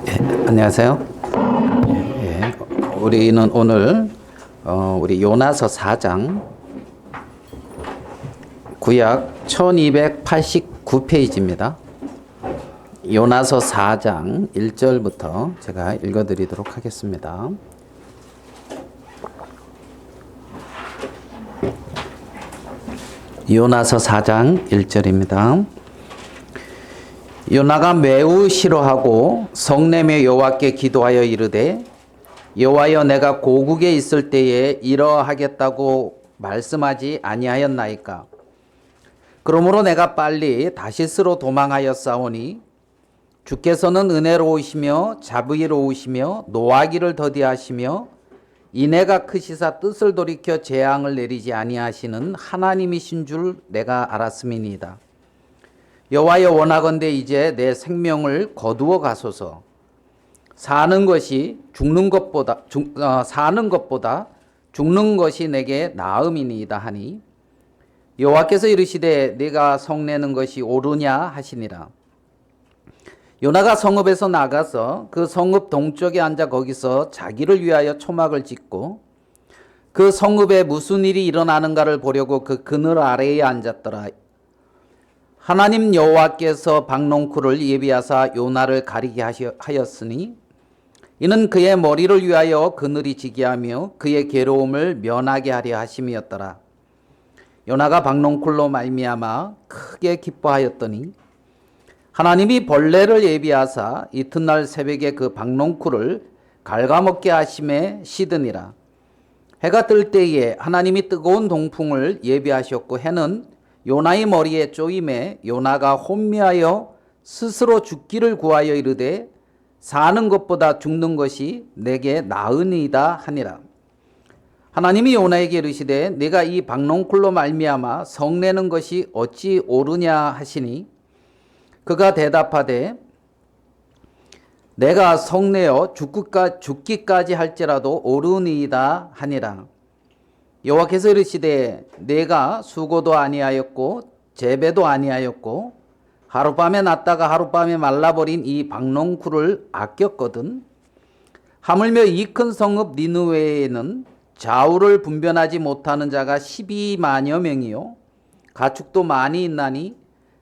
안녕하세요. 우리는 오늘 우리 요나서 4장 구약 1289페이지입니다. 요나서 4장 1절부터 제가 읽어드리도록 하겠습니다. 요나서 4장 1절입니다. 요나가 매우 싫어하고 성내며 여호와께 기도하여 이르되 여호와여 내가 고국에 있을 때에 이러하겠다고 말씀하지 아니하였나이까. 그러므로 내가 빨리 다시스로 도망하였사오니 주께서는 은혜로우시며 자비로우시며 노하기를 더디하시며 인애가 크시사 뜻을 돌이켜 재앙을 내리지 아니하시는 하나님이신 줄 내가 알았음이니이다. 여호와여 원하건대 이제 내 생명을 거두어 가소서. 사는 것보다 죽는 것이 내게 나음이니이다 하니 여호와께서 이르시되 네가 성내는 것이 옳으냐 하시니라. 요나가 성읍에서 나가서 그 성읍 동쪽에 앉아 거기서 자기를 위하여 초막을 짓고 그 성읍에 무슨 일이 일어나는가를 보려고 그 그늘 아래에 앉았더라. 하나님 여호와께서 박농쿨을 예비하사 요나를 가리게 하였으니 이는 그의 머리를 위하여 그늘이 지게 하며 그의 괴로움을 면하게 하려 하심이었더라. 요나가 박농쿨로 말미암아 크게 기뻐하였더니 하나님이 벌레를 예비하사 이튿날 새벽에 그 박농쿨을 갉아먹게 하심에 시드니라. 해가 뜰 때에 하나님이 뜨거운 동풍을 예비하셨고 해는 요나의 머리에 쪼임에 요나가 혼미하여 스스로 죽기를 구하여 이르되 사는 것보다 죽는 것이 내게 나으니이다 하니라. 하나님이 요나에게 이르시되 네가 이 박농쿨로 말미암아 성내는 것이 어찌 옳으냐 하시니 그가 대답하되 내가 성내어 죽기까지 할지라도 옳으니이다 하니라. 여호와께서 이르시되 내가 수고도 아니하였고 재배도 아니하였고 하룻밤에 났다가 하룻밤에 말라버린 이 박농쿨을 아꼈거든. 하물며 이 큰 성읍 니느웨에는 좌우를 분별하지 못하는 자가 12만여 명이요 가축도 많이 있나니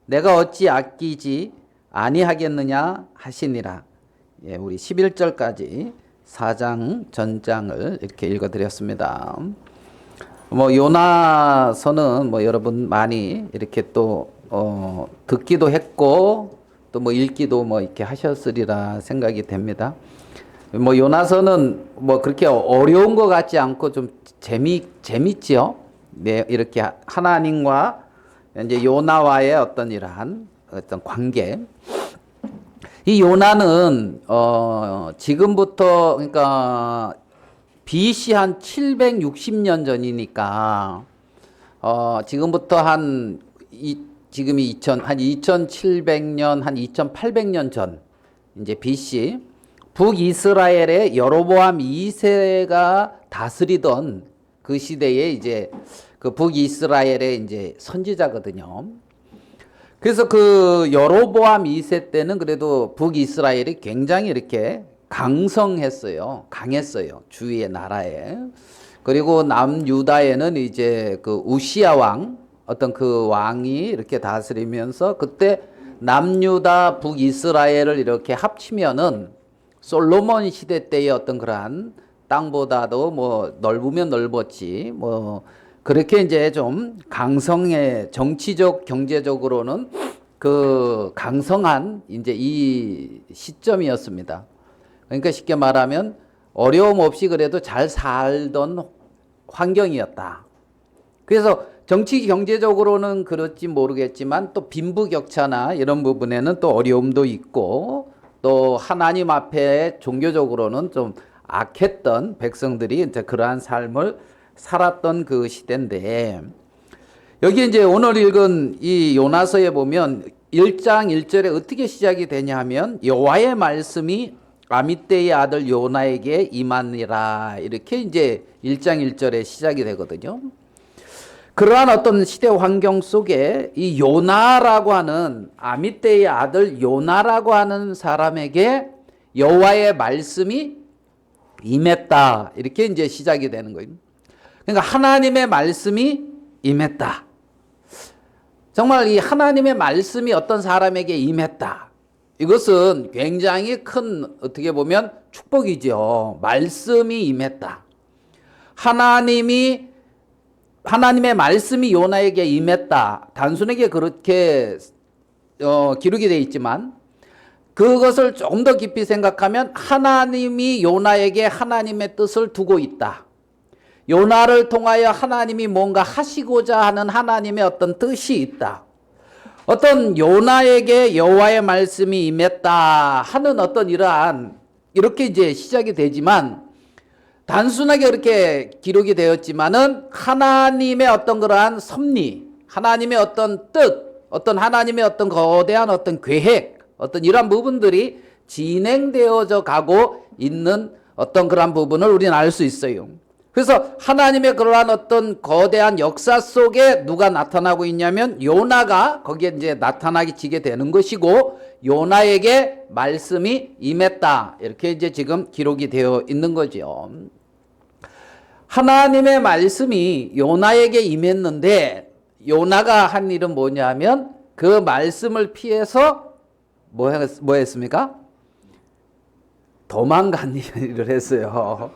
내가 어찌 아끼지 아니하겠느냐 하시니라. 우리 11절까지 4장 전장을 이렇게 읽어드렸습니다. 요나서는 여러분 많이 이렇게 또 듣기도 했고 또 읽기도 이렇게 하셨으리라 생각이 됩니다. 요나서는 그렇게 어려운 것 같지 않고 좀 재밌지요. 네, 이렇게 하나님과 이제 요나와의 어떤 이러한 어떤 관계. 이 요나는 지금부터 그러니까 BC 한 760년 전이니까 지금부터 지금이 2700년 한 2800년 전 이제 BC 북이스라엘의 여로보암 2세가 다스리던 그 시대에 이제 그 북이스라엘의 이제 선지자거든요. 그래서 그 여로보암 2세 때는 그래도 북이스라엘이 굉장히 이렇게 강성했어요. 강했어요. 주위의 나라에. 그리고 남유다에는 이제 그 우시야 왕, 어떤 그 왕이 이렇게 다스리면서 그때 남유다 북이스라엘을 이렇게 합치면은 솔로몬 시대 때의 어떤 그러한 땅보다도 넓으면 넓었지 그렇게 이제 좀 강성해 정치적 경제적으로는 그 강성한 이제 이 시점이었습니다. 그러니까 쉽게 말하면 어려움 없이 그래도 잘 살던 환경이었다. 그래서 정치 경제적으로는 그렇지 모르겠지만 또 빈부격차나 이런 부분에는 또 어려움도 있고 또 하나님 앞에 종교적으로는 좀 악했던 백성들이 이제 그러한 삶을 살았던 그 시대인데 여기 이제 오늘 읽은 이 요나서에 보면 1장 1절에 어떻게 시작이 되냐 하면 여호와의 말씀이 아미떼의 아들 요나에게 임하니라 이렇게 이제 1장 1절에 시작이 되거든요. 그러한 어떤 시대 환경 속에 이 요나라고 하는 아미떼의 아들 요나라고 하는 사람에게 여호와의 말씀이 임했다. 이렇게 이제 시작이 되는 거예요. 그러니까 하나님의 말씀이 임했다. 정말 이 하나님의 말씀이 어떤 사람에게 임했다. 이것은 굉장히 큰 어떻게 보면 축복이죠. 말씀이 임했다. 하나님의 말씀이 요나에게 임했다. 단순하게 그렇게 기록이 되어 있지만 그것을 좀 더 깊이 생각하면 하나님이 요나에게 하나님의 뜻을 두고 있다. 요나를 통하여 하나님이 뭔가 하시고자 하는 하나님의 어떤 뜻이 있다. 어떤 요나에게 여호와의 말씀이 임했다 하는 어떤 이렇게 이제 시작이 되지만 단순하게 그렇게 기록이 되었지만은 하나님의 어떤 그러한 섭리, 하나님의 어떤 뜻, 어떤 하나님의 어떤 거대한 어떤 계획, 어떤 이러한 부분들이 진행되어져 가고 있는 어떤 그러한 부분을 우리는 알 수 있어요. 그래서 하나님의 그러한 어떤 거대한 역사 속에 누가 나타나고 있냐면 요나가 거기에 이제 나타나게 지게 되는 것이고 요나에게 말씀이 임했다. 이렇게 이제 지금 기록이 되어 있는 거죠. 하나님의 말씀이 요나에게 임했는데 요나가 한 일은 뭐냐면 그 말씀을 피해서 뭐 했습니까? 도망간 일을 했어요.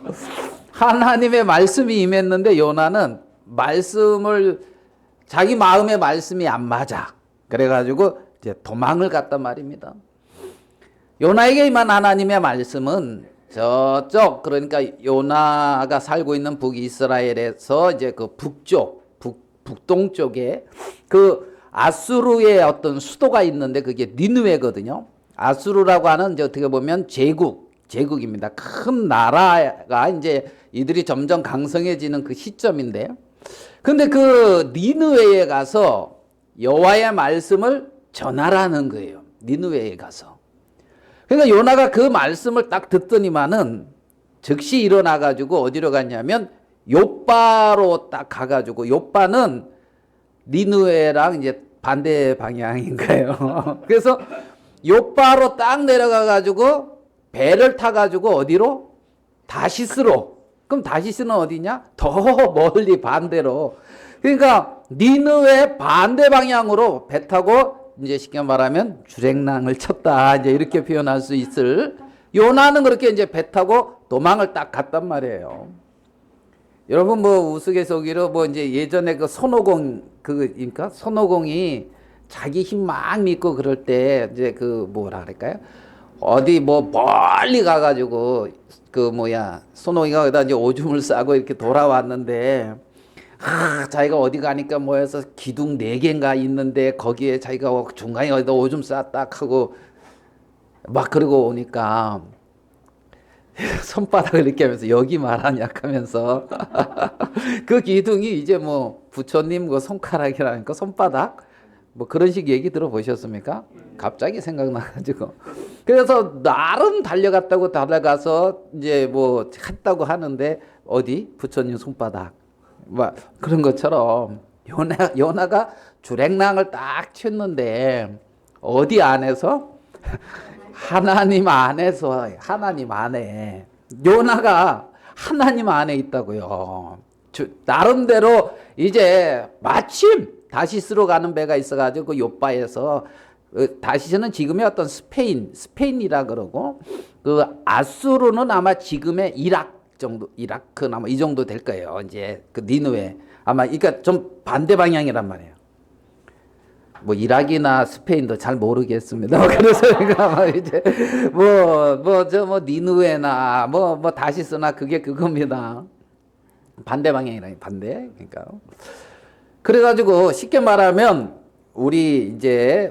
하나님의 말씀이 임했는데 요나는 자기 마음의 말씀이 안 맞아. 그래가지고 이제 도망을 갔단 말입니다. 요나에게 임한 하나님의 말씀은 저쪽, 그러니까 요나가 살고 있는 북이스라엘에서 이제 그 북동쪽에 그 아수르의 어떤 수도가 있는데 그게 니느웨거든요. 아수르라고 하는 이제 어떻게 보면 제국입니다. 큰 나라가 이제 이들이 점점 강성해지는 그 시점인데, 근데 그 니느웨에 가서 여호와의 말씀을 전하라는 거예요. 니느웨에 가서. 그러니까 요나가 그 말씀을 딱 듣더니만은 즉시 일어나 가지고 어디로 갔냐면 욥바로 딱 가가지고, 욥바는 니느웨랑 이제 반대 방향인 거예요. 그래서 욥바로 딱 내려가 가지고 배를 타 가지고 어디로? 다시스로. 그럼 다시스는 어디냐? 더 멀리 반대로. 그러니까 니느웨 반대 방향으로 배 타고 이제 쉽게 말하면 주랭랑을 쳤다. 이제 이렇게 표현할 수 있을. 요나는 그렇게 이제 배 타고 도망을 딱 갔단 말이에요. 여러분 뭐 우스갯소리로 뭐 이제 예전에 그 그러니까 손오공이 자기 힘 막 믿고 그럴 때 이제 그 뭐라 그럴까요? 어디 뭐 멀리 가가지고 손오공이가 거기다 이제 오줌을 싸고 이렇게 돌아왔는데 자기가 어디 가니까 뭐 해서 기둥 4개인가 있는데 거기에 자기가 중간에 어디다 오줌 쌌다 하고 막 그러고 오니까 손바닥을 이렇게 하면서 여기 말하냐 하면서 그 기둥이 이제 뭐 부처님 그 손가락이라니까 손바닥 뭐 그런 식 얘기 들어보셨습니까? 갑자기 생각나가지고 그래서 나름 달려가서 이제 뭐 했다고 하는데 어디 부처님 손바닥 뭐 그런 것처럼 요나가 주랭랑을 딱 쳤는데 어디 안에서? 하나님 안에서, 하나님 안에. 요나가 하나님 안에 있다고요. 나름대로 이제 마침 다시스로 가는 배가 있어가지고 그 욥바에서 다시스는 지금의 어떤 스페인이라 그러고 그 아수르는 아마 지금의 이라크 아마 이 정도 될 거예요. 이제 그 니느웨 아마 그러니까 좀 반대 방향이란 말이에요. 뭐 이라크나 스페인도 잘 모르겠습니다. 그래서 아마 이제 니느웨나 다시스나 그게 그겁니다. 반대 방향이라니 반대. 그러니까 그래가지고 쉽게 말하면 우리에게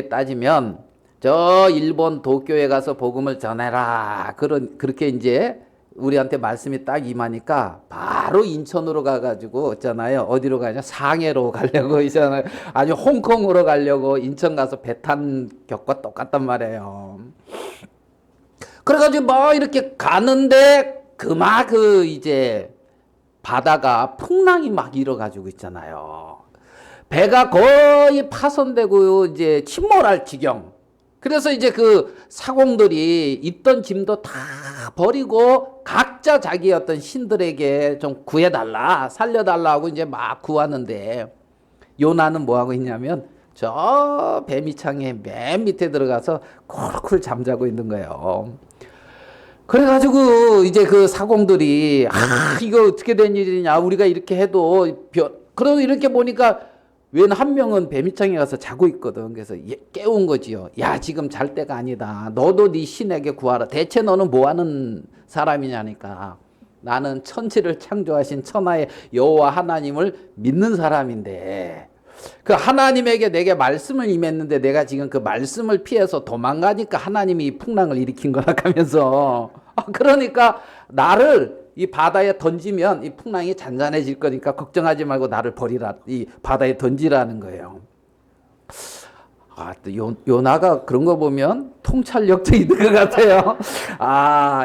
따지면 저 일본 도쿄에 가서 복음을 전해라. 그렇게 이제 우리한테 말씀이 딱 임하니까 바로 인천으로 가가지고 있잖아요. 어디로 가냐? 상해로 가려고 있잖아요. 아니 홍콩으로 가려고 인천 가서 배 탄 격과 똑같단 말이에요. 그래가지고 뭐 이렇게 가는데 이제 바다가 풍랑이 막 일어가지고 있잖아요. 배가 거의 파손되고 이제 침몰할 지경. 그래서 이제 그 사공들이 있던 짐도 다 버리고 각자 자기 어떤 신들에게 좀 구해달라, 살려달라 하고 이제 막 구하는데 요나는 뭐 하고 있냐면 저 배미창의 맨 밑에 들어가서 쿨쿨 잠자고 있는 거예요. 그래가지고 이제 그 사공들이 이거 어떻게 된 일이냐, 우리가 이렇게 해도 그러고 이렇게 보니까 웬 한 명은 배미창에 가서 자고 있거든. 그래서 깨운 거지요. 야, 지금 잘 때가 아니다. 너도 네 신에게 구하라. 대체 너는 뭐 하는 사람이냐니까. 나는 천지를 창조하신 천하의 여호와 하나님을 믿는 사람인데 그 하나님에게 내게 말씀을 임했는데 내가 지금 그 말씀을 피해서 도망가니까 하나님이 이 풍랑을 일으킨 거라 하면서 그러니까 나를 이 바다에 던지면 이 풍랑이 잔잔해질 거니까 걱정하지 말고 나를 버리라, 이 바다에 던지라는 거예요. 또 요나가 그런 거 보면 통찰력도 있는 것 같아요.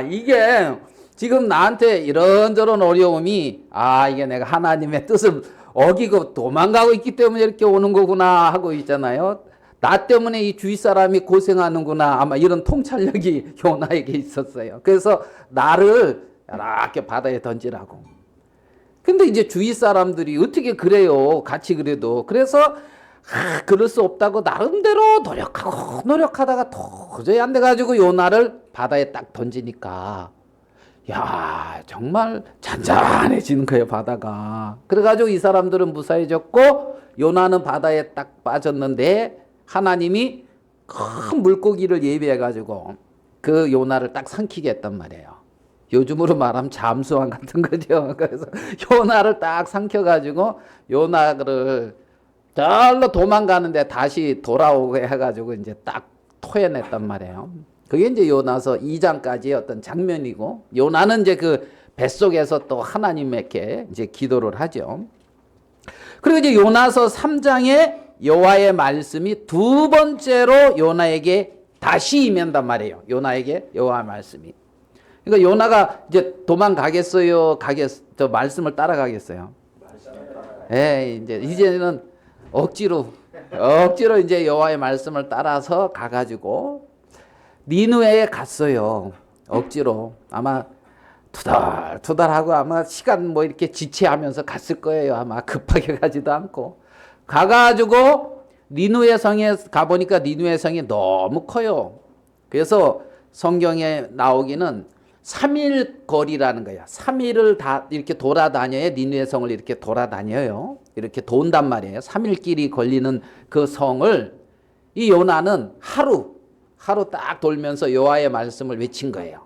이게 지금 나한테 이런저런 어려움이 이게 내가 하나님의 뜻을 어기고 도망가고 있기 때문에 이렇게 오는 거구나 하고 있잖아요. 나 때문에 이 주위 사람이 고생하는구나, 아마 이런 통찰력이 요나에게 있었어요. 그래서 나를 이렇게 바다에 던지라고. 근데 이제 주위 사람들이 어떻게 그래요, 같이 그래도. 그래서 그럴 수 없다고 나름대로 노력하다가 도저히 안 돼가지고 요나를 바다에 딱 던지니까 야, 정말 잔잔해지는 거예요, 바다가. 그래가지고 이 사람들은 무사해졌고 요나는 바다에 딱 빠졌는데 하나님이 큰 물고기를 예비해가지고 그 요나를 딱 삼키게 했단 말이에요. 요즘으로 말하면 잠수함 같은 거죠. 그래서 요나를 딱 삼켜가지고 요나를 절로 도망가는데 다시 돌아오게 해가지고 이제 딱 토해냈단 말이에요. 그게 이제 요나서 2장까지의 어떤 장면이고, 요나는 이제 그 뱃속에서 또 하나님께 이제 기도를 하죠. 그리고 이제 요나서 3장에 여호와의 말씀이 두 번째로 요나에게 다시 임한단 말이에요. 요나에게 여호와의 말씀이. 그러니까 요나가 이제 도망가겠어요? 저 말씀을 따라가겠어요? 이제는 억지로 이제 여호와의 말씀을 따라서 가가지고 니느웨에 갔어요. 억지로. 아마 투덜투덜하고 아마 시간 뭐 이렇게 지체하면서 갔을 거예요. 아마 급하게 가지도 않고. 가가지고 니느웨 성에 가보니까 니느웨 성이 너무 커요. 그래서 성경에 나오기는 3일 거리라는 거야. 3일을 다 이렇게 돌아다녀야 니느웨 성을 이렇게 돌아다녀요. 이렇게 돈단 말이에요. 3일 길이 걸리는 그 성을 이 요나는 하루 딱 돌면서 여호와의 말씀을 외친 거예요.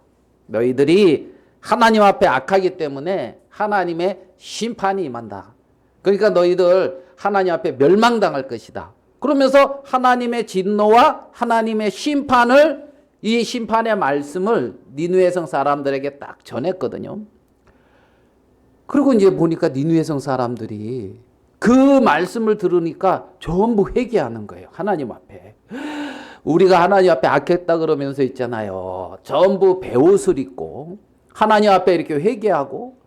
너희들이 하나님 앞에 악하기 때문에 하나님의 심판이 임한다. 그러니까 너희들 하나님 앞에 멸망당할 것이다. 그러면서 하나님의 진노와 하나님의 심판을, 이 심판의 말씀을 니느웨 성 사람들에게 딱 전했거든요. 그리고 이제 보니까 니느웨 성 사람들이 그 말씀을 들으니까 전부 회개하는 거예요. 하나님 앞에. 우리가 하나님 앞에 악했다 그러면서 있잖아요. 전부 베옷을 입고 하나님 앞에 이렇게 회개하고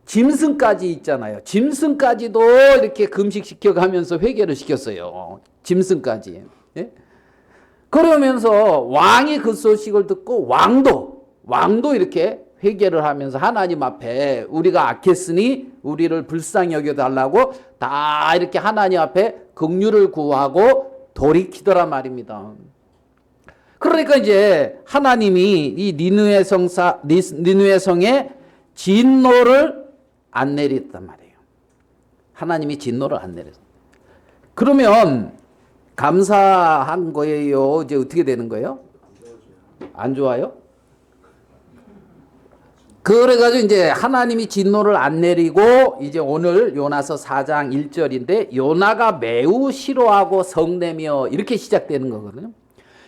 짐승까지 있잖아요. 짐승까지도 이렇게 금식시켜가면서 회개를 시켰어요. 짐승까지. 예? 그러면서 왕이 그 소식을 듣고 왕도 이렇게 회개를 하면서 하나님 앞에 우리가 악했으니 우리를 불쌍히 여겨달라고 다 이렇게 하나님 앞에 긍휼을 구하고 돌이키더란 말입니다. 그러니까 이제 하나님이 이 니느웨 성에 진노를 안 내렸단 말이에요. 하나님이 진노를 안 내렸어요. 그러면 감사한 거예요? 이제 어떻게 되는 거예요? 안 좋아요? 그래가지고 이제 하나님이 진노를 안 내리고 이제 오늘 요나서 4장 1절인데 요나가 매우 싫어하고 성내며 이렇게 시작되는 거거든요.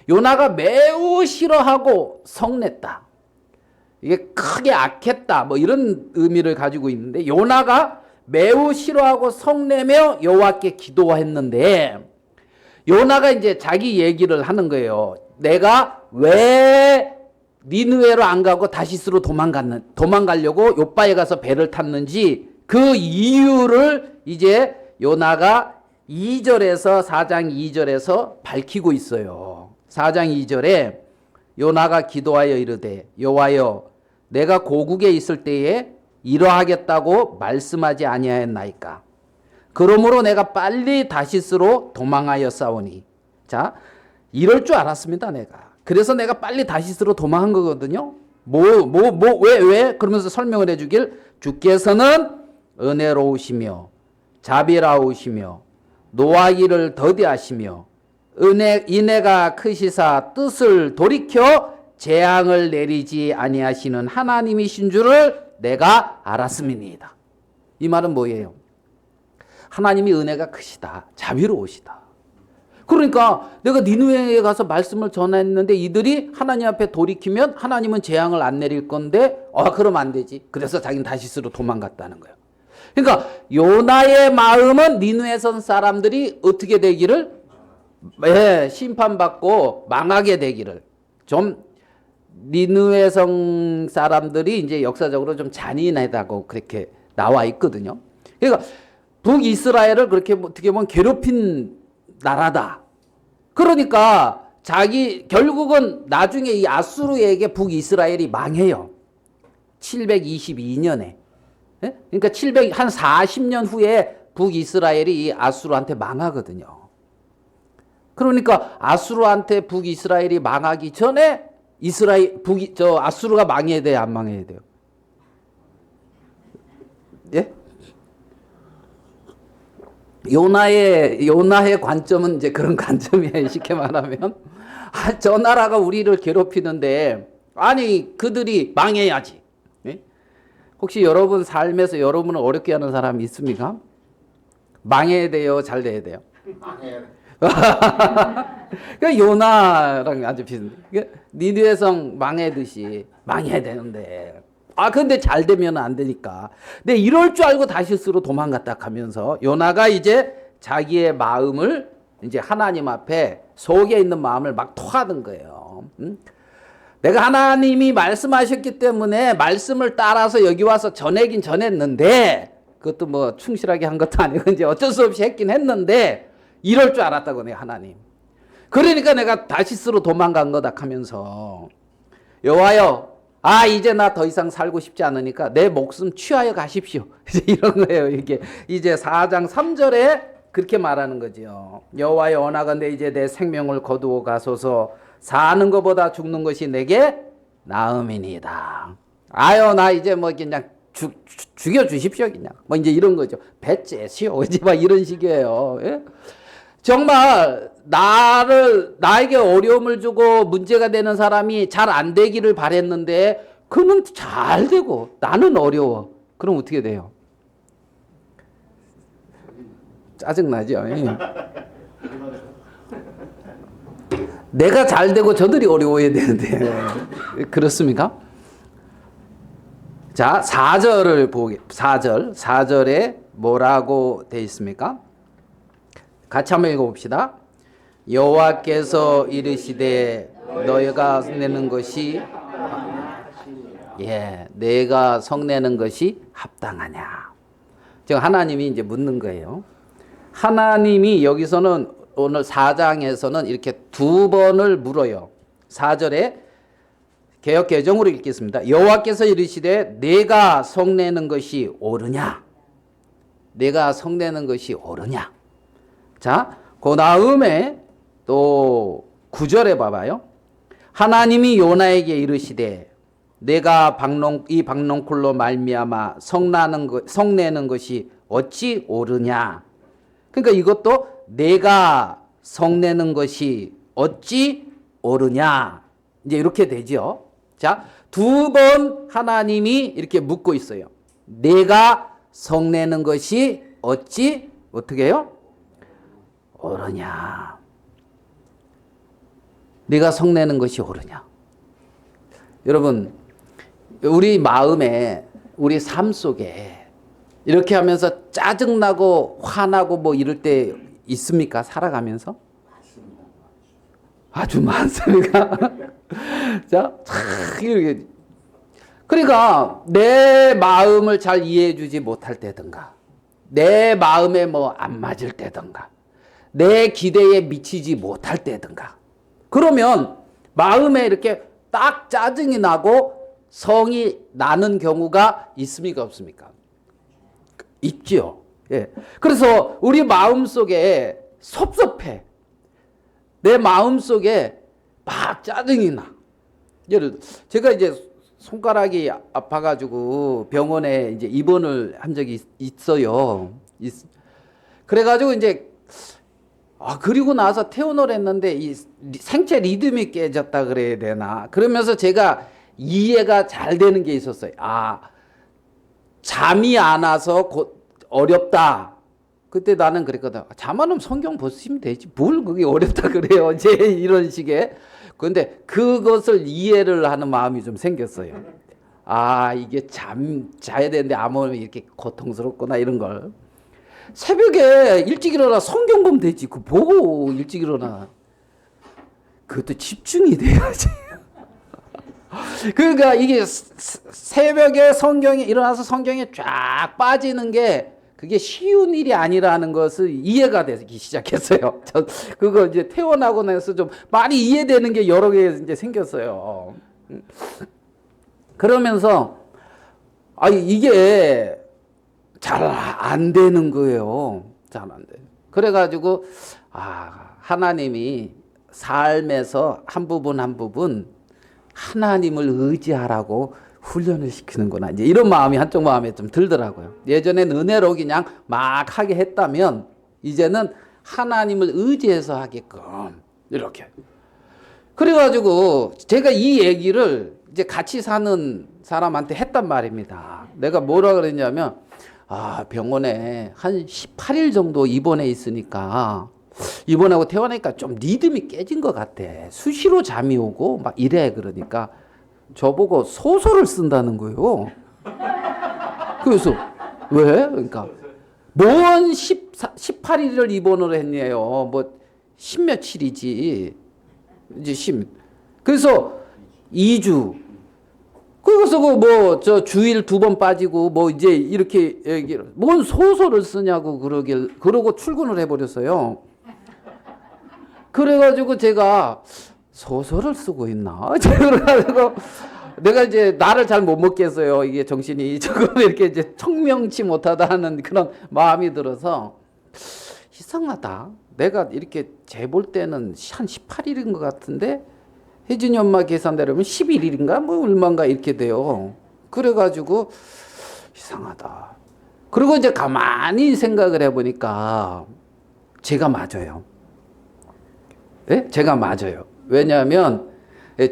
요나가 매우 싫어하고 성냈다. 이게 크게 악했다. 뭐 이런 의미를 가지고 있는데 요나가 매우 싫어하고 성내며 여호와께 기도했는데 요나가 이제 자기 얘기를 하는 거예요. 내가 왜 니느웨로 안 가고 다시스로 도망가려고 요바에 가서 배를 탔는지 그 이유를 이제 요나가 2절에서 4장 2절에서 밝히고 있어요. 4장 2절에 요나가 기도하여 이르되 여호와여 내가 고국에 있을 때에 이러하겠다고 말씀하지 아니하였나이까. 그러므로 내가 빨리 다시스로 도망하여 싸우니. 자, 이럴 줄 알았습니다, 내가. 그래서 내가 빨리 다시스로 도망한 거거든요. 왜? 그러면서 설명을 해주길, 주께서는 은혜로우시며 자비라우시며 노하기를 더디하시며 인애가 크시사 뜻을 돌이켜 재앙을 내리지 아니하시는 하나님이신 줄을 내가 알았음이니이다. 이 말은 뭐예요? 하나님이 은혜가 크시다, 자비로우시다. 그러니까 내가 니느웨에 가서 말씀을 전했는데 이들이 하나님 앞에 돌이키면 하나님은 재앙을 안 내릴 건데 그럼 안 되지. 그래서 자기는 다시스로 도망갔다는 거예요. 그러니까 요나의 마음은 니느웨 선 사람들이 어떻게 되기를, 심판받고 망하게 되기를. 좀 니느웨 성 사람들이 이제 역사적으로 좀 잔인하다고 그렇게 나와 있거든요. 그러니까 북이스라엘을 그렇게 어떻게 보면 괴롭힌 나라다. 그러니까 결국은 나중에 이 아수르에게 북이스라엘이 망해요. 722년에. 그러니까 한 40년 후에 북이스라엘이 이 아수르한테 망하거든요. 그러니까 아수르한테 북이스라엘이 망하기 전에 아수르가 망해야 돼요, 안 망해야 돼요? 예? 요나의 관점은 이제 그런 관점이에요. 쉽게 말하면. 저 나라가 우리를 괴롭히는데, 아니, 그들이 망해야지. 예? 혹시 여러분 삶에서 여러분을 어렵게 하는 사람이 있습니까? 망해야 돼요? 잘 돼야 돼요? 망해야 돼요. 그러니까 요나랑 아주 비슷해. 니느웨 성 망해듯이 망해야 되는데, 근데 잘 되면 안 되니까. 근데 이럴 줄 알고 다시스로 도망갔다 하면서 요나가 이제 자기의 마음을 이제 하나님 앞에 속에 있는 마음을 막 토하는 거예요. 내가 하나님이 말씀하셨기 때문에 말씀을 따라서 여기 와서 전하긴 전했는데, 그것도 뭐 충실하게 한 것도 아니고 이제 어쩔 수 없이 했긴 했는데, 이럴 줄 알았다고 내 하나님. 그러니까 내가 다시스로 도망간 거다 하면서, 여호와여, 이제 나 더 이상 살고 싶지 않으니까 내 목숨 취하여 가십시오. 이제 이런 거예요. 이게 이제 4장 3절에 그렇게 말하는 거죠. 여호와여, 원하건대 이제 내 생명을 거두어 가소서. 사는 것보다 죽는 것이 내게 나음이니이다. 나 이제 뭐 그냥 죽여 주십시오, 그냥. 뭐 이제 이런 거죠. 배째시오. 이제 막 이런 식이에요. 예? 정말 나에게 어려움을 주고 문제가 되는 사람이 잘 안 되기를 바랬는데 그는 잘 되고 나는 어려워. 그럼 어떻게 돼요? 짜증나죠? 내가 잘 되고 저들이 어려워야 되는데 그렇습니까? 자, 4절에 뭐라고 되어 있습니까? 같이 한번 읽어봅시다. 여호와께서 이르시되 너희가 성내는 것이 내가 성내는 것이 합당하냐. 지금 하나님이 이제 묻는 거예요. 하나님이 여기서는 오늘 4장에서는 이렇게 두 번을 물어요. 4절에 개역 개정으로 읽겠습니다. 여호와께서 이르시되 내가 성내는 것이 옳으냐. 내가 성내는 것이 옳으냐. 자, 그 다음에 또 9절에 봐봐요. 하나님이 요나에게 이르시되 내가 이 박농쿨로 말미암아 성내는 것이 어찌 옳으냐. 그러니까 이것도 내가 성내는 것이 어찌 옳으냐. 이제 이렇게 되죠. 자, 두 번 하나님이 이렇게 묻고 있어요. 내가 성내는 것이 어떻게 해요? 옳으냐. 네가 성내는 것이 옳으냐. 여러분, 우리 마음에, 우리 삶 속에 이렇게 하면서 짜증나고 화나고 뭐 이럴 때 있습니까? 살아가면서? 아주 많습니까? 자, 이렇게. 그러니까 내 마음을 잘 이해해 주지 못할 때든가, 내 마음에 뭐 안 맞을 때든가, 내 기대에 미치지 못할 때든가, 그러면 마음에 이렇게 딱 짜증이 나고 성이 나는 경우가 있습니까, 없습니까? 있지요. 예. 그래서 우리 마음 속에 섭섭해. 내 마음 속에 막 짜증이 나. 예를 들어 제가 이제 손가락이 아파가지고 병원에 이제 입원을 한 적이 있어요. 그래가지고 이제 그리고 나서 퇴원을 했는데 이 생체 리듬이 깨졌다 그래야 되나? 그러면서 제가 이해가 잘 되는 게 있었어요. 잠이 안 와서 어렵다. 그때 나는 그랬거든. 잠 안 오면 성경 보시면 되지. 뭘 그게 어렵다 그래요. 이제 이런 식의. 그런데 그것을 이해를 하는 마음이 좀 생겼어요. 이게 자야 되는데 안 오면 이렇게 고통스럽구나 이런 걸. 새벽에 일찍 일어나 성경 보면 되지. 그거 보고 일찍 일어나. 그것도 집중이 돼야지. 그러니까 이게 새벽에 성경에 일어나서 성경에 쫙 빠지는 게 그게 쉬운 일이 아니라는 것을 이해가 되기 시작했어요. 그거 이제 퇴원하고 나서 좀 많이 이해되는 게 여러 개 이제 생겼어요. 그러면서 이게 잘 안 되는 거예요. 잘 안 돼. 그래가지고 하나님이 삶에서 한 부분 한 부분 하나님을 의지하라고 훈련을 시키는구나. 이제 이런 마음이 한쪽 마음에 좀 들더라고요. 예전엔 은혜로 그냥 막 하게 했다면 이제는 하나님을 의지해서 하게끔 이렇게. 그래가지고 제가 이 얘기를 이제 같이 사는 사람한테 했단 말입니다. 내가 뭐라 그랬냐면 병원에 한 18일 정도 입원해 있으니까 입원하고 퇴원하니까 좀 리듬이 깨진 것 같아. 수시로 잠이 오고 막 이래. 그러니까 저보고 소설을 쓴다는 거예요. 그래서 왜? 그러니까 뭔 18일을 입원을 했네요. 뭐 10며칠이지. 이제 그래서 2주. 그래서 저 주일 2번 빠지고 뭐 이제 이렇게 뭔 소설을 쓰냐고 그러고 출근을 해버렸어요. 그래가지고 제가 소설을 쓰고 있나? 그래가지고 내가 이제 나를 잘 못 먹겠어요. 이게 정신이 조금 이렇게 이제 청명치 못하다 하는 그런 마음이 들어서 이상하다. 내가 이렇게 재볼 때는 한 18일인 것 같은데 혜진이 엄마 계산대로 하면 11일인가 뭐 얼마인가 이렇게 돼요. 그래가지고 이상하다. 그리고 이제 가만히 생각을 해보니까 제가 맞아요. 네? 제가 맞아요. 왜냐하면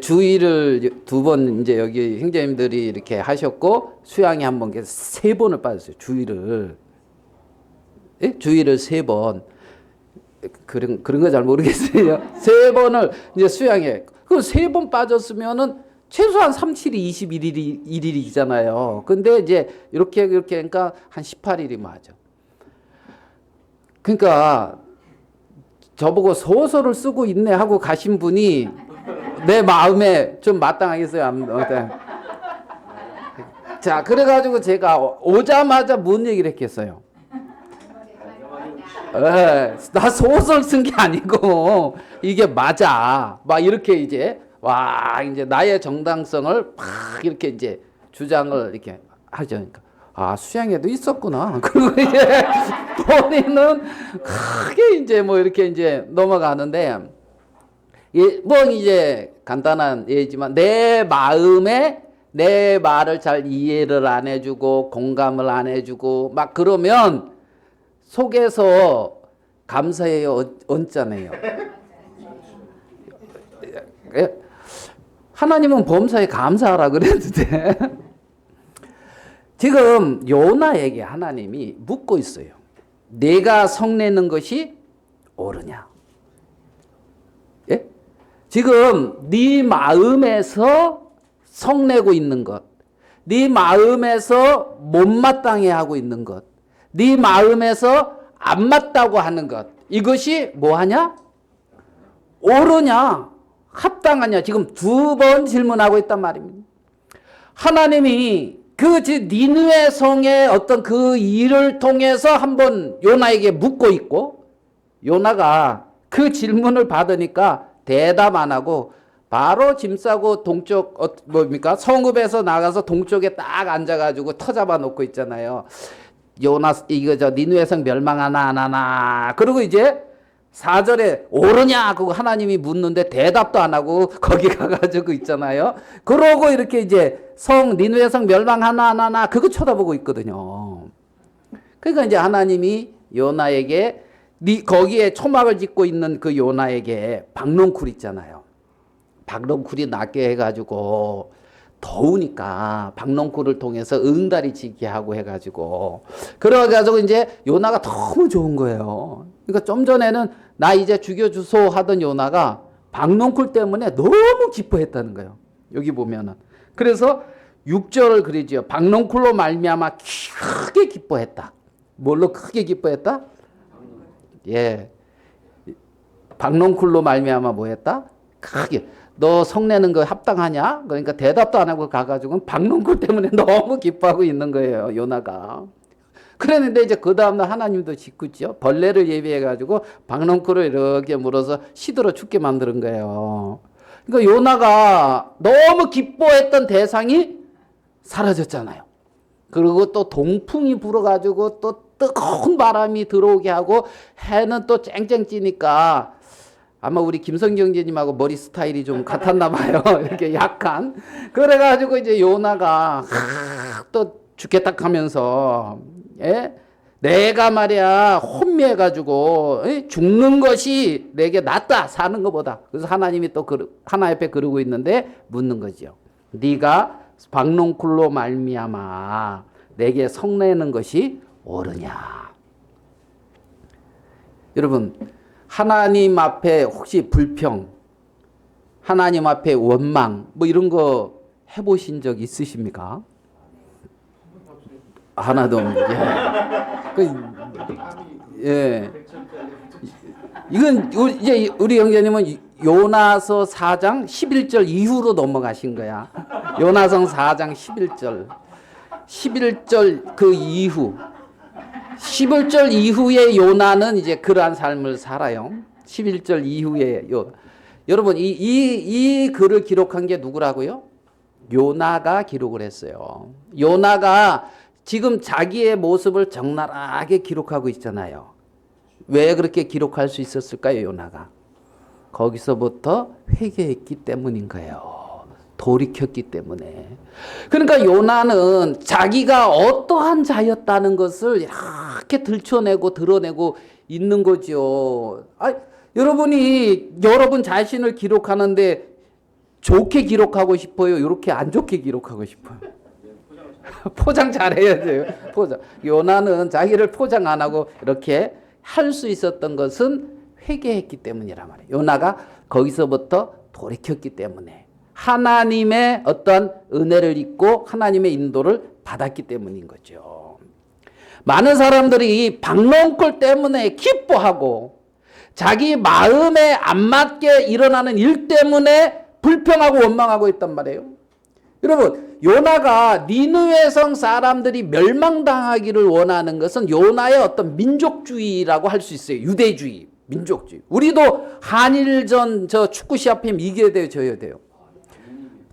주의를 2번 이제 여기 형제님들이 이렇게 하셨고 수양이 한 번, 3번을 빠졌어요. 주의를. 네? 주의를 3번. 그런 거 잘 모르겠어요. 3번을 이제 수양해. 그 3번 빠졌으면은 최소한 37이 21일이잖아요. 근데 이제 이렇게 하니까 한 18일이 맞아. 그러니까 저보고 소설을 쓰고 있네 하고 가신 분이 내 마음에 좀 마땅하겠어요? 자, 그래가지고 제가 오자마자 뭔 얘기를 했겠어요? 나 소설 쓴 게 아니고 이게 맞아. 막 이렇게 이제 이제 나의 정당성을 막 이렇게 이제 주장을 이렇게 하죠. 그러니까 수양에도 있었구나. 그리고 이제 본인은 크게 이제 뭐 이렇게 이제 넘어가는데 뭐 이제 간단한 예지만 내 마음에 내 말을 잘 이해를 안 해주고 공감을 안 해주고 막 그러면 속에서 감사해요 언짢아요. 하나님은 범사에 감사하라 그랬는데 지금 요나에게 하나님이 묻고 있어요. 내가 성내는 것이 옳으냐? 예? 지금 네 마음에서 성내고 있는 것, 네 마음에서 못마땅해 하고 있는 것, 네 마음에서 안 맞다고 하는 것, 이것이 뭐하냐? 옳으냐? 합당하냐? 지금 2번 질문하고 있단 말입니다. 하나님이 니느웨 성의 어떤 그 일을 통해서 한번 요나에게 묻고 있고, 요나가 그 질문을 받으니까 대답 안 하고 바로 짐 싸고 동쪽 뭡니까? 성읍에서 나가서 동쪽에 딱 앉아가지고 터 잡아놓고 있잖아요. 요나 이거 저 니누의 성 멸망하나 안 하나. 그리고 이제 4절에 오르냐 그거 하나님이 묻는데 대답도 안 하고 거기 가가지고 있잖아요. 그러고 이렇게 이제 니누의 성 멸망하나 안 하나 그거 쳐다보고 있거든요. 그러니까 이제 하나님이 요나에게 거기에 초막을 짓고 있는 그 요나에게 박농쿨 있잖아요. 박농쿨이 낫게 해가지고 더우니까 박농쿨을 통해서 응다리 지게 하고 해가지고 그래가지고 이제 요나가 너무 좋은 거예요. 그러니까 좀 전에는 나 이제 죽여주소 하던 요나가 박농쿨 때문에 너무 기뻐했다는 거예요. 여기 보면은 그래서 6절을 그리죠. 박농쿨로 말미암아 크게 기뻐했다. 뭘로 크게 기뻐했다? 예, 박농쿨로 말미암아 뭐했다? 크게. 너 성내는 거 합당하냐? 그러니까 대답도 안 하고 가가지고 박농쿨 때문에 너무 기뻐하고 있는 거예요, 요나가. 그랬는데 이제 그 다음날 하나님도 짓궂죠. 벌레를 예비해가지고 박농쿨을 이렇게 물어서 시들어 죽게 만드는 거예요. 그러니까 요나가 너무 기뻐했던 대상이 사라졌잖아요. 그리고 또 동풍이 불어가지고 또 뜨거운 바람이 들어오게 하고 해는 또 쨍쨍 찌니까 아마 우리 김성경제님하고 머리 스타일이 좀 같았나 봐요. 이렇게 약간. 그래가지고 이제 요나가 또 죽겠다 하면서 예? 내가 말이야 혼미해가지고 죽는 것이 내게 낫다 사는 것보다. 그래서 하나님이 또 하나 옆에 그러고 있는데 묻는 거죠. 네가 박농쿨로 말미암아 내게 성내는 것이 옳으냐. 여러분 하나님 앞에 혹시 불평, 하나님 앞에 원망 뭐 이런 거 해보신 적 있으십니까? 하나도 없는데. 예. 이건 이제 우리 형제님은 요나서 4장 11절 이후로 넘어가신 거야. 요나서 4장 11절. 11절 그 이후. 11절 이후에 요나는 이제 그러한 삶을 살아요. 11절 이후에 여러분 이 글을 기록한 게 누구라고요? 요나가 기록을 했어요. 요나가 지금 자기의 모습을 적나라하게 기록하고 있잖아요. 왜 그렇게 기록할 수 있었을까요, 요나가? 거기서부터 회개했기 때문인 거예요. 돌이켰기 때문에. 그러니까 요나는 자기가 어떠한 자였다는 것을 이렇게 들춰내고 드러내고 있는 거죠. 여러분이 여러분 자신을 기록하는데 좋게 기록하고 싶어요? 이렇게 안 좋게 기록하고 싶어요? 포장 잘해야 돼요. 포장. 요나는 자기를 포장 안 하고 이렇게 할 수 있었던 것은 회개했기 때문이란 말이에요. 요나가 거기서부터 돌이켰기 때문에 하나님의 어떤 은혜를 입고 하나님의 인도를 받았기 때문인 거죠. 많은 사람들이 이 박농쿨 때문에 기뻐하고 자기 마음에 안 맞게 일어나는 일 때문에 불평하고 원망하고 있단 말이에요. 여러분 요나가 니느웨 성 사람들이 멸망당하기를 원하는 것은 요나의 어떤 민족주의라고 할 수 있어요. 유대주의, 민족주의. 우리도 한일전 저 축구 시합하면 이겨야 돼요, 져야 돼요.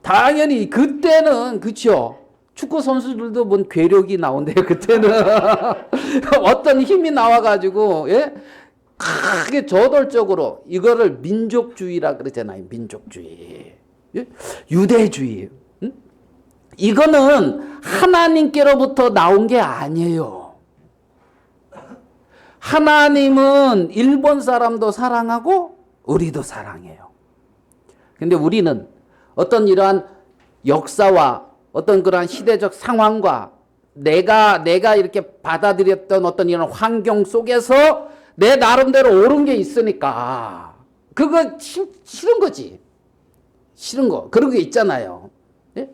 당연히 그때는 그렇죠. 축구 선수들도 뭔 괴력이 나온대요. 그때는 어떤 힘이 나와가지고 예? 크게 저돌적으로 이거를 민족주의라 그러잖아요. 민족주의, 예? 유대주의. 응? 이거는 하나님께로부터 나온 게 아니에요. 하나님은 일본 사람도 사랑하고 우리도 사랑해요. 근데 우리는 어떤 이러한 역사와 어떤 그러한 시대적 상황과 내가 이렇게 받아들였던 어떤 이런 환경 속에서 내 나름대로 옳은 게 있으니까 그거 싫은 거지. 싫은 거. 그런 게 있잖아요. 예?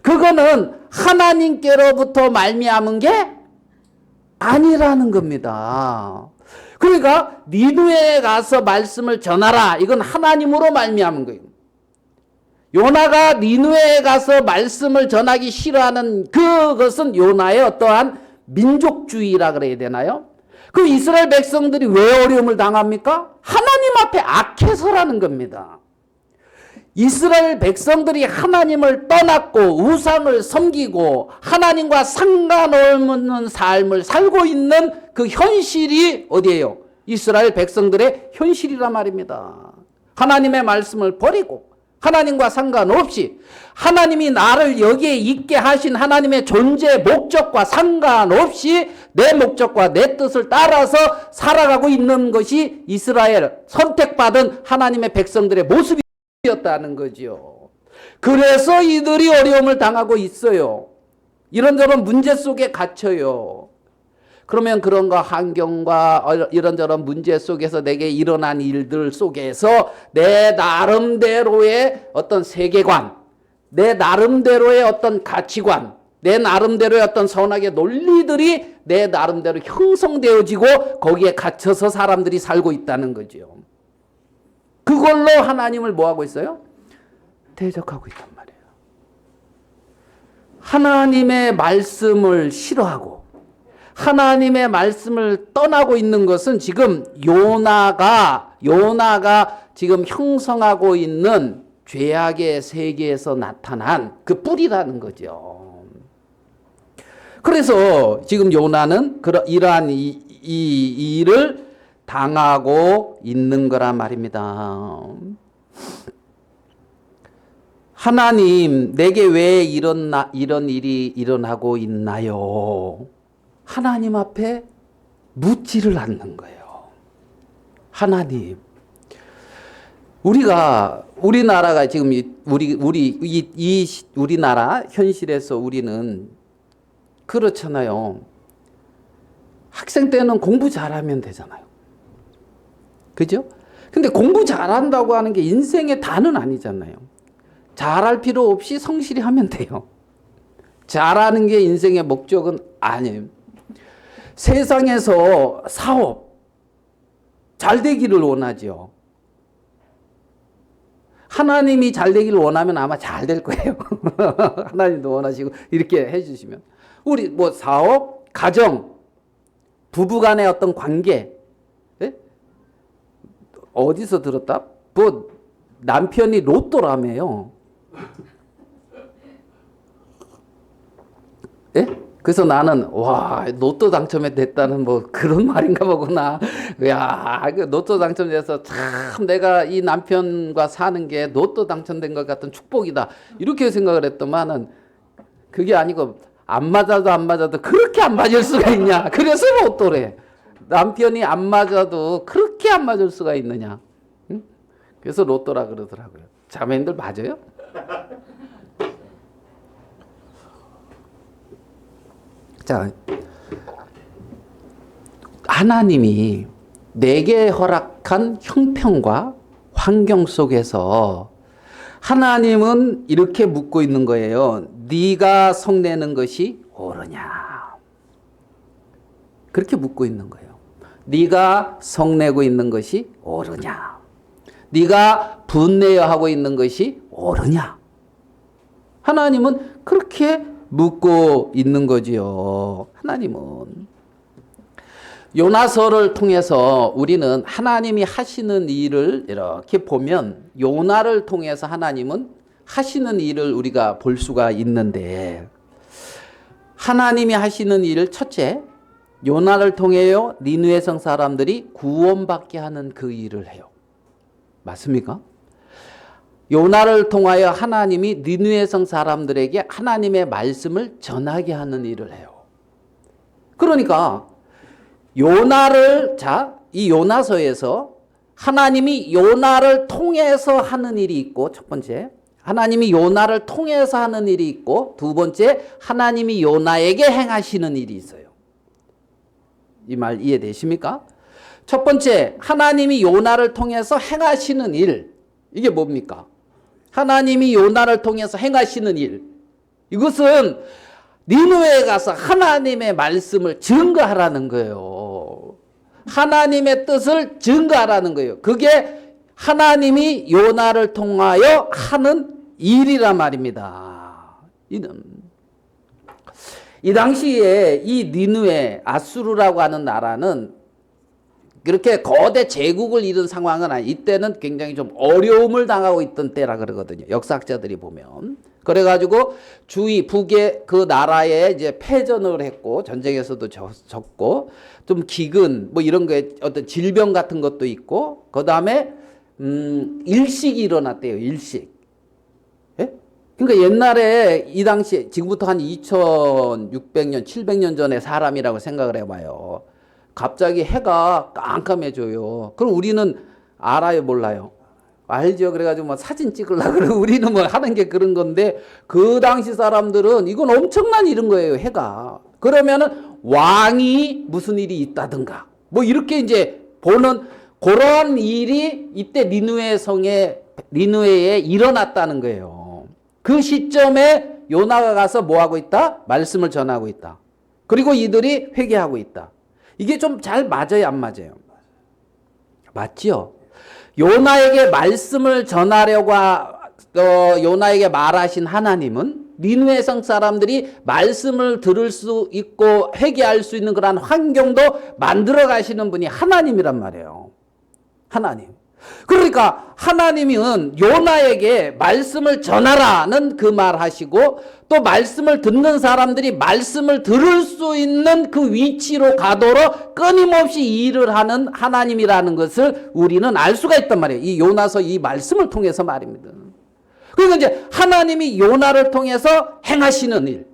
그거는 하나님께로부터 말미암은 게 아니라는 겁니다. 그러니까 니느웨에 가서 말씀을 전하라. 이건 하나님으로 말미암은 거예요. 요나가 니느웨에 가서 말씀을 전하기 싫어하는 그것은 요나의 어떠한 민족주의라 그래야 되나요? 그 이스라엘 백성들이 왜 어려움을 당합니까? 하나님 앞에 악해서라는 겁니다. 이스라엘 백성들이 하나님을 떠났고 우상을 섬기고 하나님과 상관없는 삶을 살고 있는 그 현실이 어디예요? 이스라엘 백성들의 현실이란 말입니다. 하나님의 말씀을 버리고 하나님과 상관없이 하나님이 나를 여기에 있게 하신 하나님의 존재 목적과 상관없이 내 목적과 내 뜻을 따라서 살아가고 있는 것이 이스라엘 선택받은 하나님의 백성들의 모습이었다는 거지요. 그래서 이들이 어려움을 당하고 있어요. 이런저런 문제 속에 갇혀요. 그러면 그런가 환경과 이런저런 문제 속에서 내게 일어난 일들 속에서 내 나름대로의 어떤 세계관, 내 나름대로의 어떤 가치관, 내 나름대로의 어떤 선악의 논리들이 내 나름대로 형성되어지고 거기에 갇혀서 사람들이 살고 있다는 거죠. 그걸로 하나님을 뭐하고 있어요? 대적하고 있단 말이에요. 하나님의 말씀을 싫어하고 하나님의 말씀을 떠나고 있는 것은 지금 요나가 지금 형성하고 있는 죄악의 세계에서 나타난 그 뿌리라는 거죠. 그래서 지금 요나는 이러한 이 일을 당하고 있는 거란 말입니다. 하나님, 내게 왜 이런 일이 일어나고 있나요? 하나님 앞에 묻지를 않는 거예요. 하나님, 우리나라가 지금 우리나라 현실에서 우리는 그렇잖아요. 학생 때는 공부 잘하면 되잖아요. 그죠? 근데 공부 잘한다고 하는 게 인생의 다는 아니잖아요. 잘할 필요 없이 성실히 하면 돼요. 잘하는 게 인생의 목적은 아니에요. 세상에서 사업 잘 되기를 원하죠. 하나님이 잘 되기를 원하면 아마 잘 될 거예요. 하나님도 원하시고 이렇게 해주시면 우리 뭐 사업, 가정, 부부간의 어떤 관계, 예? 어디서 들었다? 뭐 남편이 로또라며요. 예? 그래서 나는 와 로또 당첨됐다는 뭐 그런 말인가 보구나. 야 로또 당첨돼서 참 내가 이 남편과 사는 게 로또 당첨된 것 같은 축복이다 이렇게 생각을 했더만은 그게 아니고 안 맞아도 그렇게 안 맞을 수가 있냐. 그래서 로또래. 남편이 안 맞아도 그렇게 안 맞을 수가 있느냐. 응? 그래서 로또라 그러더라고요. 자매님들 맞아요? 자, 하나님이 내게 허락한 형편과 환경 속에서 하나님은 이렇게 묻고 있는 거예요. 네가 성내는 것이 옳으냐? 그렇게 묻고 있는 거예요. 네가 성내고 있는 것이 옳으냐? 네가 분내어 하고 있는 것이 옳으냐? 하나님은 그렇게 묻고 있는 거지요. 하나님은 요나서를 통해서 우리는 하나님이 하시는 일을 이렇게 보면 요나를 통해서 하나님은 하시는 일을 우리가 볼 수가 있는데 하나님이 하시는 일을 첫째 요나를 통해요 니느웨 성 사람들이 구원받게 하는 그 일을 해요. 맞습니까? 요나를 통하여 하나님이 니느웨 성 사람들에게 하나님의 말씀을 전하게 하는 일을 해요. 그러니까 이 요나서에서 하나님이 요나를 통해서 하는 일이 있고 첫 번째 하나님이 요나를 통해서 하는 일이 있고 두 번째 하나님이 요나에게 행하시는 일이 있어요. 이 말 이해되십니까? 첫 번째 하나님이 요나를 통해서 행하시는 일 이게 뭡니까? 하나님이 요나를 통해서 행하시는 일 이것은 니느웨에 가서 하나님의 말씀을 증거하라는 거예요. 하나님의 뜻을 증거하라는 거예요. 그게 하나님이 요나를 통하여 하는 일이란 말입니다. 이 당시에 이 니느웨 아수르라고 하는 나라는 그렇게 거대 제국을 이룬 상황은 아니. 이때는 굉장히 좀 어려움을 당하고 있던 때라 그러거든요. 역사학자들이 보면. 그래가지고 주위 북의 그 나라에 이제 패전을 했고 전쟁에서도 졌고 좀 기근 뭐 이런 거에 어떤 질병 같은 것도 있고 그 다음에 일식이 일어났대요. 일식. 예? 그러니까 옛날에 이 당시에 지금부터 한 2600년 700년 전에 사람이라고 생각을 해봐요. 갑자기 해가 깜깜해져요. 그럼 우리는 알아요, 몰라요? 알죠. 그래가지고 뭐 사진 찍으려고 그러고 우리는 뭐 하는 게 그런 건데 그 당시 사람들은 이건 엄청난 일인 거예요, 해가. 그러면은 왕이 무슨 일이 있다든가 뭐 이렇게 이제 보는 그런 일이 이때 니느웨에 일어났다는 거예요. 그 시점에 요나가 가서 뭐 하고 있다? 말씀을 전하고 있다. 그리고 이들이 회개하고 있다. 이게 좀 잘 맞아요, 안 맞아요? 맞죠? 요나에게 말씀을 전하려고 요나에게 말하신 하나님은 니느웨 성 사람들이 말씀을 들을 수 있고 회개할 수 있는 그런 환경도 만들어 가시는 분이 하나님이란 말이에요. 하나님. 그러니까 하나님은 요나에게 말씀을 전하라는 그 말 하시고 또 말씀을 듣는 사람들이 말씀을 들을 수 있는 그 위치로 가도록 끊임없이 일을 하는 하나님이라는 것을 우리는 알 수가 있단 말이에요. 이 요나서 이 말씀을 통해서 말입니다. 그러니까 이제 하나님이 요나를 통해서 행하시는 일.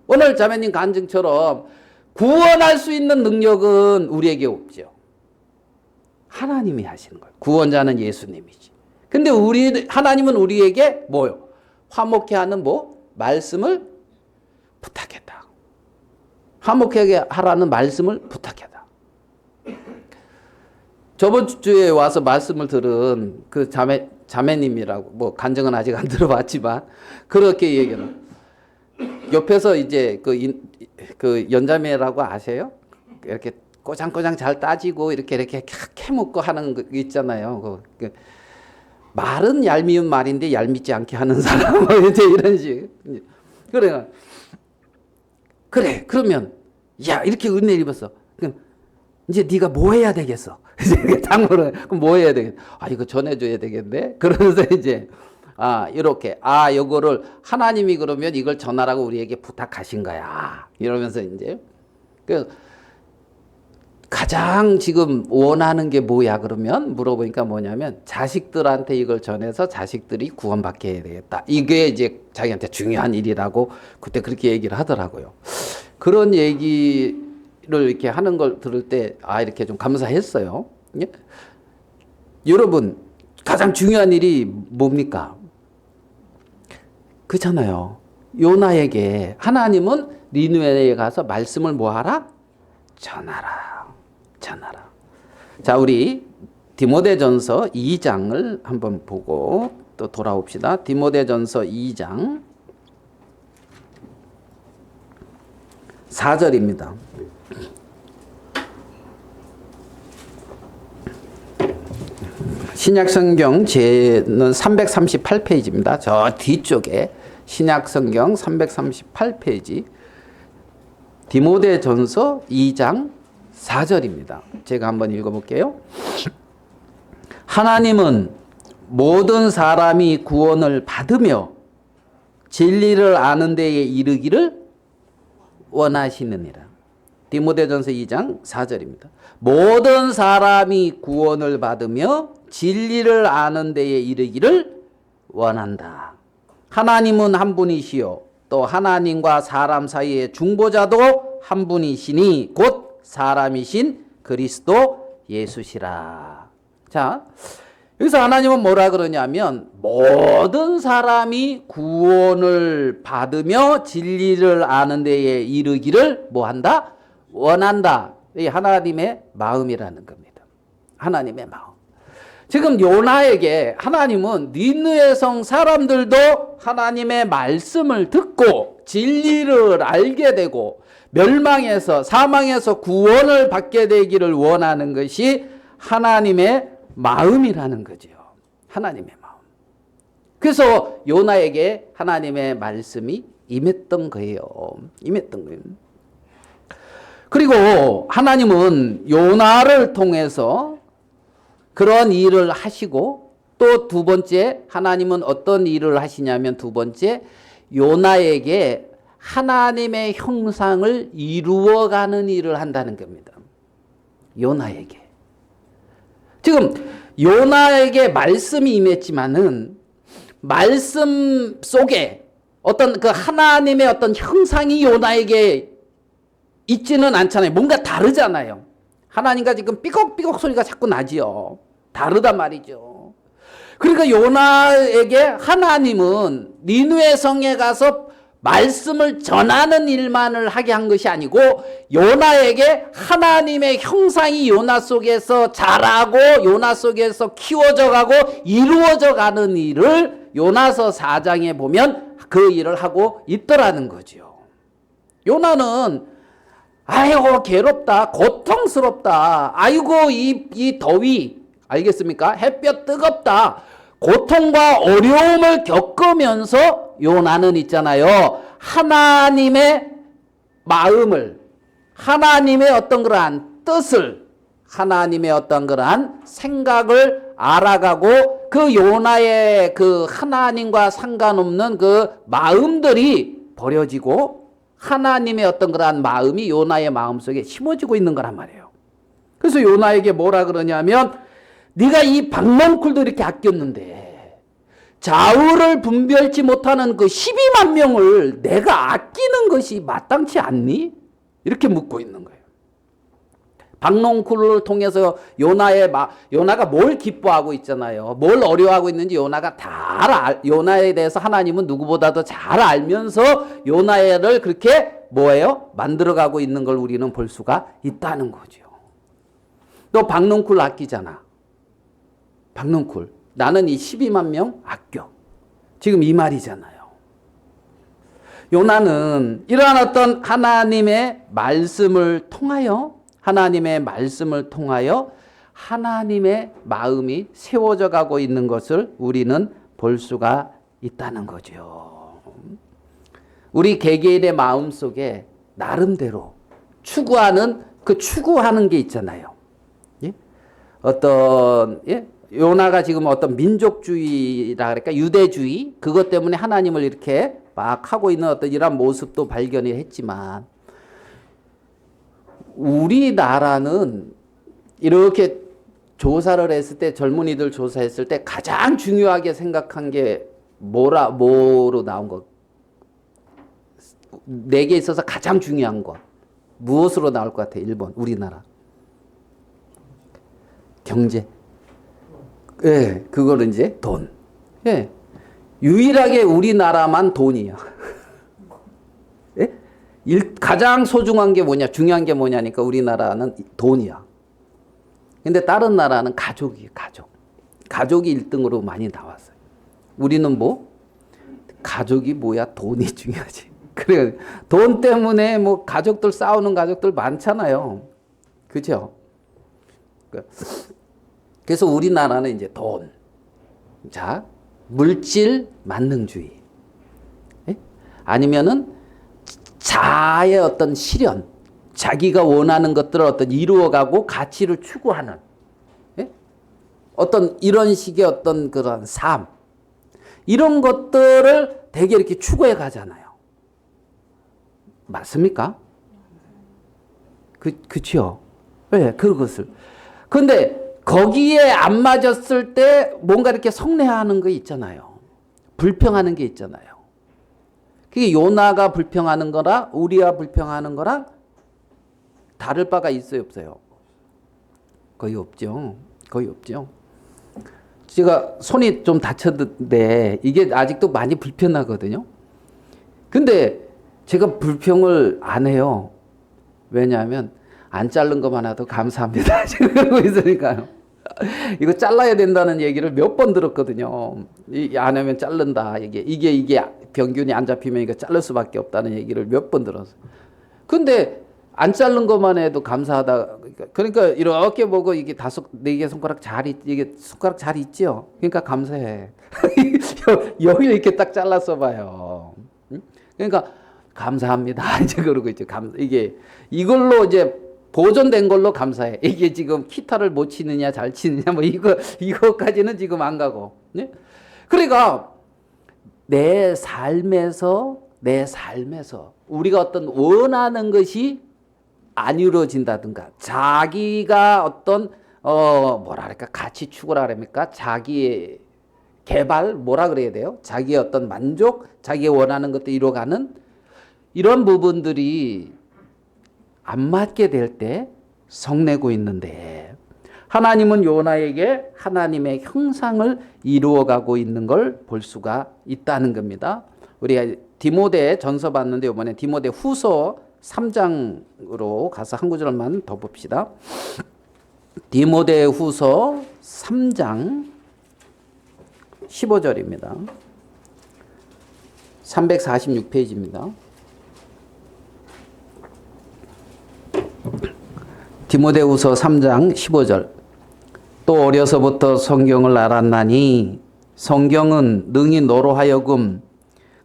오늘 자매님 간증처럼 구원할 수 있는 능력은 우리에게 없죠. 하나님이 하시는 거예요. 구원자는 예수님이지. 근데 하나님은 우리에게 뭐요? 화목케 하는 말씀을 부탁했다. 화목하게 하라는 말씀을 부탁했다. 저번 주에 와서 말씀을 들은 그 자매님이라고 간증은 아직 안 들어봤지만 그렇게 얘기를 옆에서 이제 그 연자매라고 아세요? 이렇게 꼬장꼬장 잘 따지고 이렇게 캐묻고 하는 거 있잖아요. 말은 얄미운 말인데 얄밉지 않게 하는 사람 이제 이런 식. 그래 그러면 야 이렇게 은혜를 입었어. 그럼 이제 네가 뭐 해야 되겠어? 이제 딱 물어. 그럼 뭐 해야 되겠어? 이거 전해줘야 되겠네. 그러면서 이제 이렇게 요거를 하나님이 그러면 이걸 전하라고 우리에게 부탁하신 거야. 이러면서 이제 가장 지금 원하는 게 뭐야 그러면 물어보니까 뭐냐면 자식들한테 이걸 전해서 자식들이 구원받게 해야 되겠다. 이게 이제 자기한테 중요한 일이라고 그때 그렇게 얘기를 하더라고요. 그런 얘기를 이렇게 하는 걸 들을 때 이렇게 좀 감사했어요. 예? 여러분 가장 중요한 일이 뭡니까? 그렇잖아요. 요나에게 하나님은 니느웨에 가서 말씀을 뭐하라? 전하라. 자, 우리 디모데전서 2장을 한번 보고 또 돌아옵시다. 디모데전서 2장 4절입니다. 신약성경 제는 338페이지입니다. 저 뒤쪽에 신약성경 338페이지 디모데전서 2장 4절입니다. 제가 한번 읽어볼게요. 하나님은 모든 사람이 구원을 받으며 진리를 아는 데에 이르기를 원하시느니라. 디모데전서 2장 4절입니다. 모든 사람이 구원을 받으며 진리를 아는 데에 이르기를 원한다. 하나님은 한 분이시요 또 하나님과 사람 사이의 중보자도 한 분이시니 곧 사람이신 그리스도 예수시라. 자, 여기서 하나님은 뭐라 그러냐면 모든 사람이 구원을 받으며 진리를 아는 데에 이르기를 뭐한다? 원한다. 이 하나님의 마음이라는 겁니다. 하나님의 마음. 지금 요나에게 하나님은 니느웨 성 사람들도 하나님의 말씀을 듣고 진리를 알게 되고 멸망에서 사망에서 구원을 받게 되기를 원하는 것이 하나님의 마음이라는 거죠. 하나님의 마음. 그래서 요나에게 하나님의 말씀이 임했던 거예요. 그리고 하나님은 요나를 통해서 그런 일을 하시고 또 두 번째 하나님은 어떤 일을 하시냐면 두 번째 요나에게 하나님의 형상을 이루어가는 일을 한다는 겁니다. 요나에게. 지금 요나에게 말씀이 임했지만은 말씀 속에 어떤 그 하나님의 어떤 형상이 요나에게 있지는 않잖아요. 뭔가 다르잖아요. 하나님과 지금 삐걱삐걱 소리가 자꾸 나지요. 다르단 말이죠. 그러니까 요나에게 하나님은 니느웨 성에 가서 말씀을 전하는 일만을 하게 한 것이 아니고 요나에게 하나님의 형상이 요나 속에서 자라고 요나 속에서 키워져 가고 이루어져 가는 일을 요나서 4장에 보면 그 일을 하고 있더라는 거죠. 요나는 아이고 괴롭다, 고통스럽다, 아이고 이 더위, 알겠습니까? 햇볕 뜨겁다, 고통과 어려움을 겪으면서 요나는 있잖아요. 하나님의 마음을, 하나님의 어떤 그러한 뜻을, 하나님의 어떤 그러한 생각을 알아가고 그 요나의 그 하나님과 상관없는 그 마음들이 버려지고 하나님의 어떤 그러한 마음이 요나의 마음속에 심어지고 있는 거란 말이에요. 그래서 요나에게 뭐라 그러냐면 네가 이 박넝쿨도 이렇게 아꼈는데 좌우를 분별치 못하는 그 12만 명을 내가 아끼는 것이 마땅치 않니? 이렇게 묻고 있는 거예요. 박넝쿨을 통해서 요나가 뭘 기뻐하고 있잖아요. 뭘 어려워하고 있는지 요나가 다 요나에 대해서 하나님은 누구보다도 잘 알면서 요나를 그렇게 뭐예요? 만들어가고 있는 걸 우리는 볼 수가 있다는 거죠. 너 박넝쿨 아끼잖아. 박넝쿨. 나는 이 12만 명 아껴. 지금 이 말이잖아요. 요나는 이러한 어떤 하나님의 말씀을 통하여 하나님의 마음이 세워져 가고 있는 것을 우리는 볼 수가 있다는 거죠. 우리 개개인의 마음 속에 나름대로 추구하는 게 있잖아요. 예? 요나가 지금 어떤 민족주의라 그럴까? 유대주의? 그것 때문에 하나님을 이렇게 막 하고 있는 어떤 이런 모습도 발견을 했지만 우리나라는 이렇게 조사를 했을 때 젊은이들 조사했을 때 가장 중요하게 생각한 게 뭐로 나온 거? 내게 있어서 가장 중요한 거 무엇으로 나올 것 같아? 1번 우리나라 경제. 예, 그거는 이제 돈. 예, 유일하게 우리나라만 돈이야. 예? 가장 소중한 게 뭐냐, 중요한 게 뭐냐니까 우리나라는 돈이야. 근데 다른 나라는 가족이에요, 가족. 가족이 1등으로 많이 나왔어요. 우리는 뭐? 가족이 뭐야? 돈이 중요하지. 그래, 돈 때문에 뭐 가족들 싸우는 가족들 많잖아요. 그죠? 그래서 우리나라는 이제 돈. 자, 물질 만능주의. 예? 아니면은 자아의 어떤 실현, 자기가 원하는 것들을 어떤 이루어가고 가치를 추구하는, 예? 어떤 이런 식의 어떤 그런 삶, 이런 것들을 되게 이렇게 추구해 가잖아요. 맞습니까? 그쵸? 네, 그것을. 근데 거기에 안 맞았을 때 뭔가 이렇게 성내하는 거 있잖아요. 불평하는 게 있잖아요. 그게 요나가 불평하는 거랑 우리가 불평하는 거랑 다를 바가 있어요, 없어요? 거의 없죠. 거의 없죠. 제가 손이 좀 다쳤는데 이게 아직도 많이 불편하거든요. 근데 제가 불평을 안 해요. 왜냐하면 안 자른 것만 해도 감사합니다. 그러고 있으니까요. 이거 잘라야 된다는 얘기를 몇 번 들었거든요. 안 하면 자른다. 이게 병균이 안 잡히면 이거 자를 수밖에 없다는 얘기를 몇 번 들었어요. 근데 안 자른 것만 해도 감사하다. 그러니까 이렇게 보고 이게 4개 손가락 이게 손가락 잘 있죠. 그러니까 감사해. 여기 이렇게 딱 잘랐어 봐요. 그러니까 감사합니다. 이제 그러고 있죠. 이게 이걸로 이제 보존된 걸로 감사해. 이게 지금 기타를 못 치느냐 잘 치느냐 뭐 이거까지는 지금 안 가고. 네? 그러니까 내 삶에서 우리가 어떤 원하는 것이 안 이루어진다든가, 자기가 어떤 뭐랄까 가치 추구라 그럽니까? 자기의 개발 뭐라 그래야 돼요? 자기의 어떤 만족, 자기가 원하는 것도 이루어가는 이런 부분들이 안 맞게 될 때 성내고 있는데, 하나님은 요나에게 하나님의 형상을 이루어가고 있는 걸 볼 수가 있다는 겁니다. 우리가 디모데 전서 봤는데 이번에 디모데 후서 3장으로 가서 한 구절만 더 봅시다. 디모데 후서 3장 15절입니다. 346페이지입니다. 디모데후서 3장 15절. 또 어려서부터 성경을 알았나니 성경은 능히 너로 하여금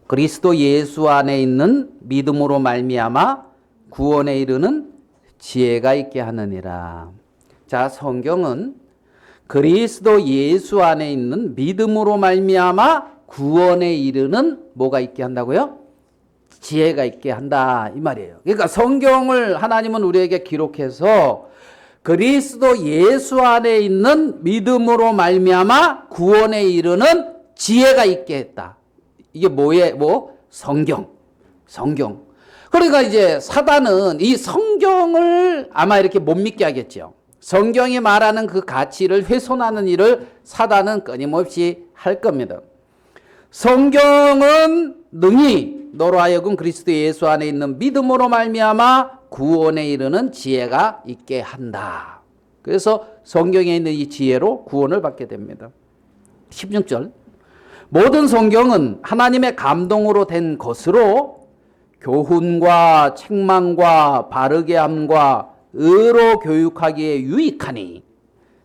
그리스도 예수 안에 있는 믿음으로 말미암아 구원에 이르는 지혜가 있게 하느니라. 자, 성경은 그리스도 예수 안에 있는 믿음으로 말미암아 구원에 이르는 뭐가 있게 한다고요? 지혜가 있게 한다 이 말이에요. 그러니까 성경을 하나님은 우리에게 기록해서 그리스도 예수 안에 있는 믿음으로 말미암아 구원에 이르는 지혜가 있게 했다. 이게 뭐예요? 성경. 그러니까 이제 사단은 이 성경을 아마 이렇게 못 믿게 하겠죠. 성경이 말하는 그 가치를 훼손하는 일을 사단은 끊임없이 할 겁니다. 성경은 능히 너로 하여금 그리스도 예수 안에 있는 믿음으로 말미암아 구원에 이르는 지혜가 있게 한다. 그래서 성경에 있는 이 지혜로 구원을 받게 됩니다. 16절. 모든 성경은 하나님의 감동으로 된 것으로 교훈과 책망과 바르게 함과 의로 교육하기에 유익하니.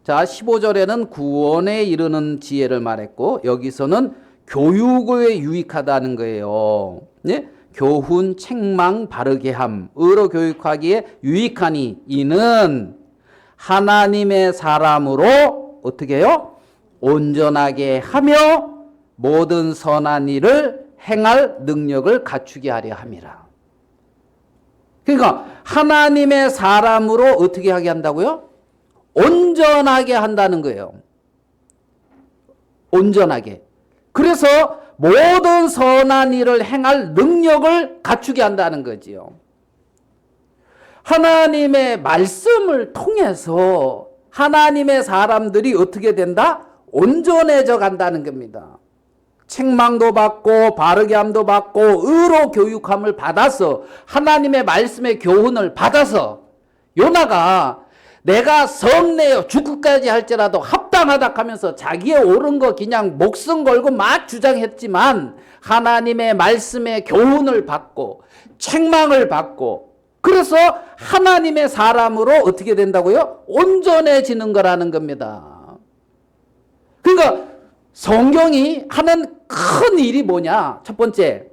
자, 15절에는 구원에 이르는 지혜를 말했고 여기서는 교육에 유익하다는 거예요. 네? 교훈, 책망, 바르게 함, 의로 교육하기에 유익하니 이는 하나님의 사람으로 어떻게 해요? 온전하게 하며 모든 선한 일을 행할 능력을 갖추게 하려 함이라. 그러니까 하나님의 사람으로 어떻게 하게 한다고요? 온전하게 한다는 거예요. 온전하게. 그래서 모든 선한 일을 행할 능력을 갖추게 한다는 거지요. 하나님의 말씀을 통해서 하나님의 사람들이 어떻게 된다? 온전해져 간다는 겁니다. 책망도 받고 바르게 함도 받고 의로 교육함을 받아서 하나님의 말씀의 교훈을 받아서 요나가 내가 성내어 죽기까지 할지라도 합당하다 하면서 자기의 옳은 거 그냥 목숨 걸고 막 주장했지만 하나님의 말씀의 교훈을 받고 책망을 받고 그래서 하나님의 사람으로 어떻게 된다고요? 온전해지는 거라는 겁니다. 그러니까 성경이 하는 큰 일이 뭐냐? 첫 번째,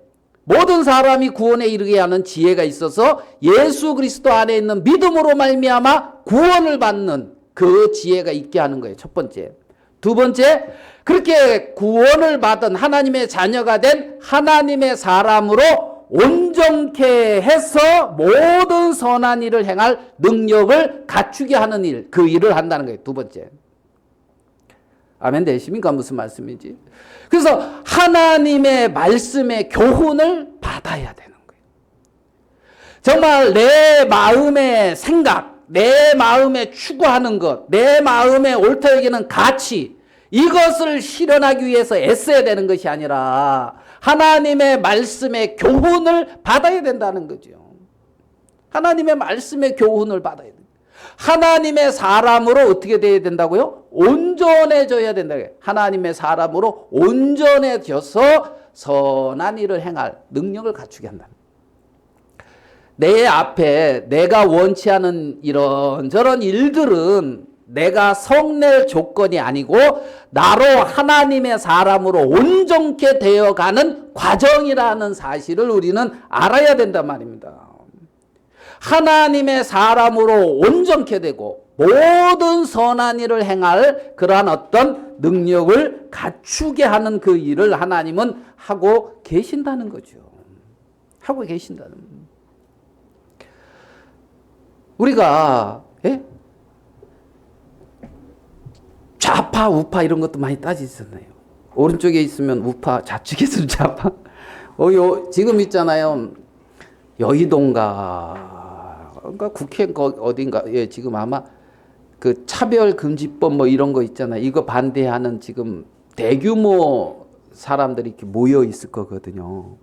모든 사람이 구원에 이르게 하는 지혜가 있어서 예수 그리스도 안에 있는 믿음으로 말미암아 구원을 받는 그 지혜가 있게 하는 거예요. 첫 번째. 두 번째, 그렇게 구원을 받은 하나님의 자녀가 된 하나님의 사람으로 온전케 해서 모든 선한 일을 행할 능력을 갖추게 하는 일, 그 일을 한다는 거예요. 두 번째. 아멘 되십니까? 무슨 말씀인지. 그래서 하나님의 말씀의 교훈을 받아야 되는 거예요. 정말 내 마음의 생각, 내 마음에 추구하는 것, 내 마음에 옳다 여기는 가치, 이것을 실현하기 위해서 애써야 되는 것이 아니라 하나님의 말씀의 교훈을 받아야 된다는 거죠. 하나님의 말씀의 교훈을 받아야 돼요. 하나님의 사람으로 어떻게 되어야 된다고요? 온전해져야 된다. 하나님의 사람으로 온전해져서 선한 일을 행할 능력을 갖추게 한다. 내 앞에 내가 원치 않은 이런저런 일들은 내가 성낼 조건이 아니고 나로 하나님의 사람으로 온전케 되어가는 과정이라는 사실을 우리는 알아야 된단 말입니다. 하나님의 사람으로 온전케 되고 모든 선한 일을 행할 그러한 어떤 능력을 갖추게 하는 그 일을 하나님은 하고 계신다는 거죠. 하고 계신다는. 우리가 좌파, 우파 이런 것도 많이 따지잖아요. 오른쪽에 있으면 우파, 좌측에 있으면 좌파. 지금 있잖아요. 여의도인가, 그러니까 국회인가 어딘가, 지금 아마 그 차별금지법 뭐 이런 거 있잖아요. 이거 반대하는 지금 대규모 사람들이 이렇게 모여 있을 거거든요.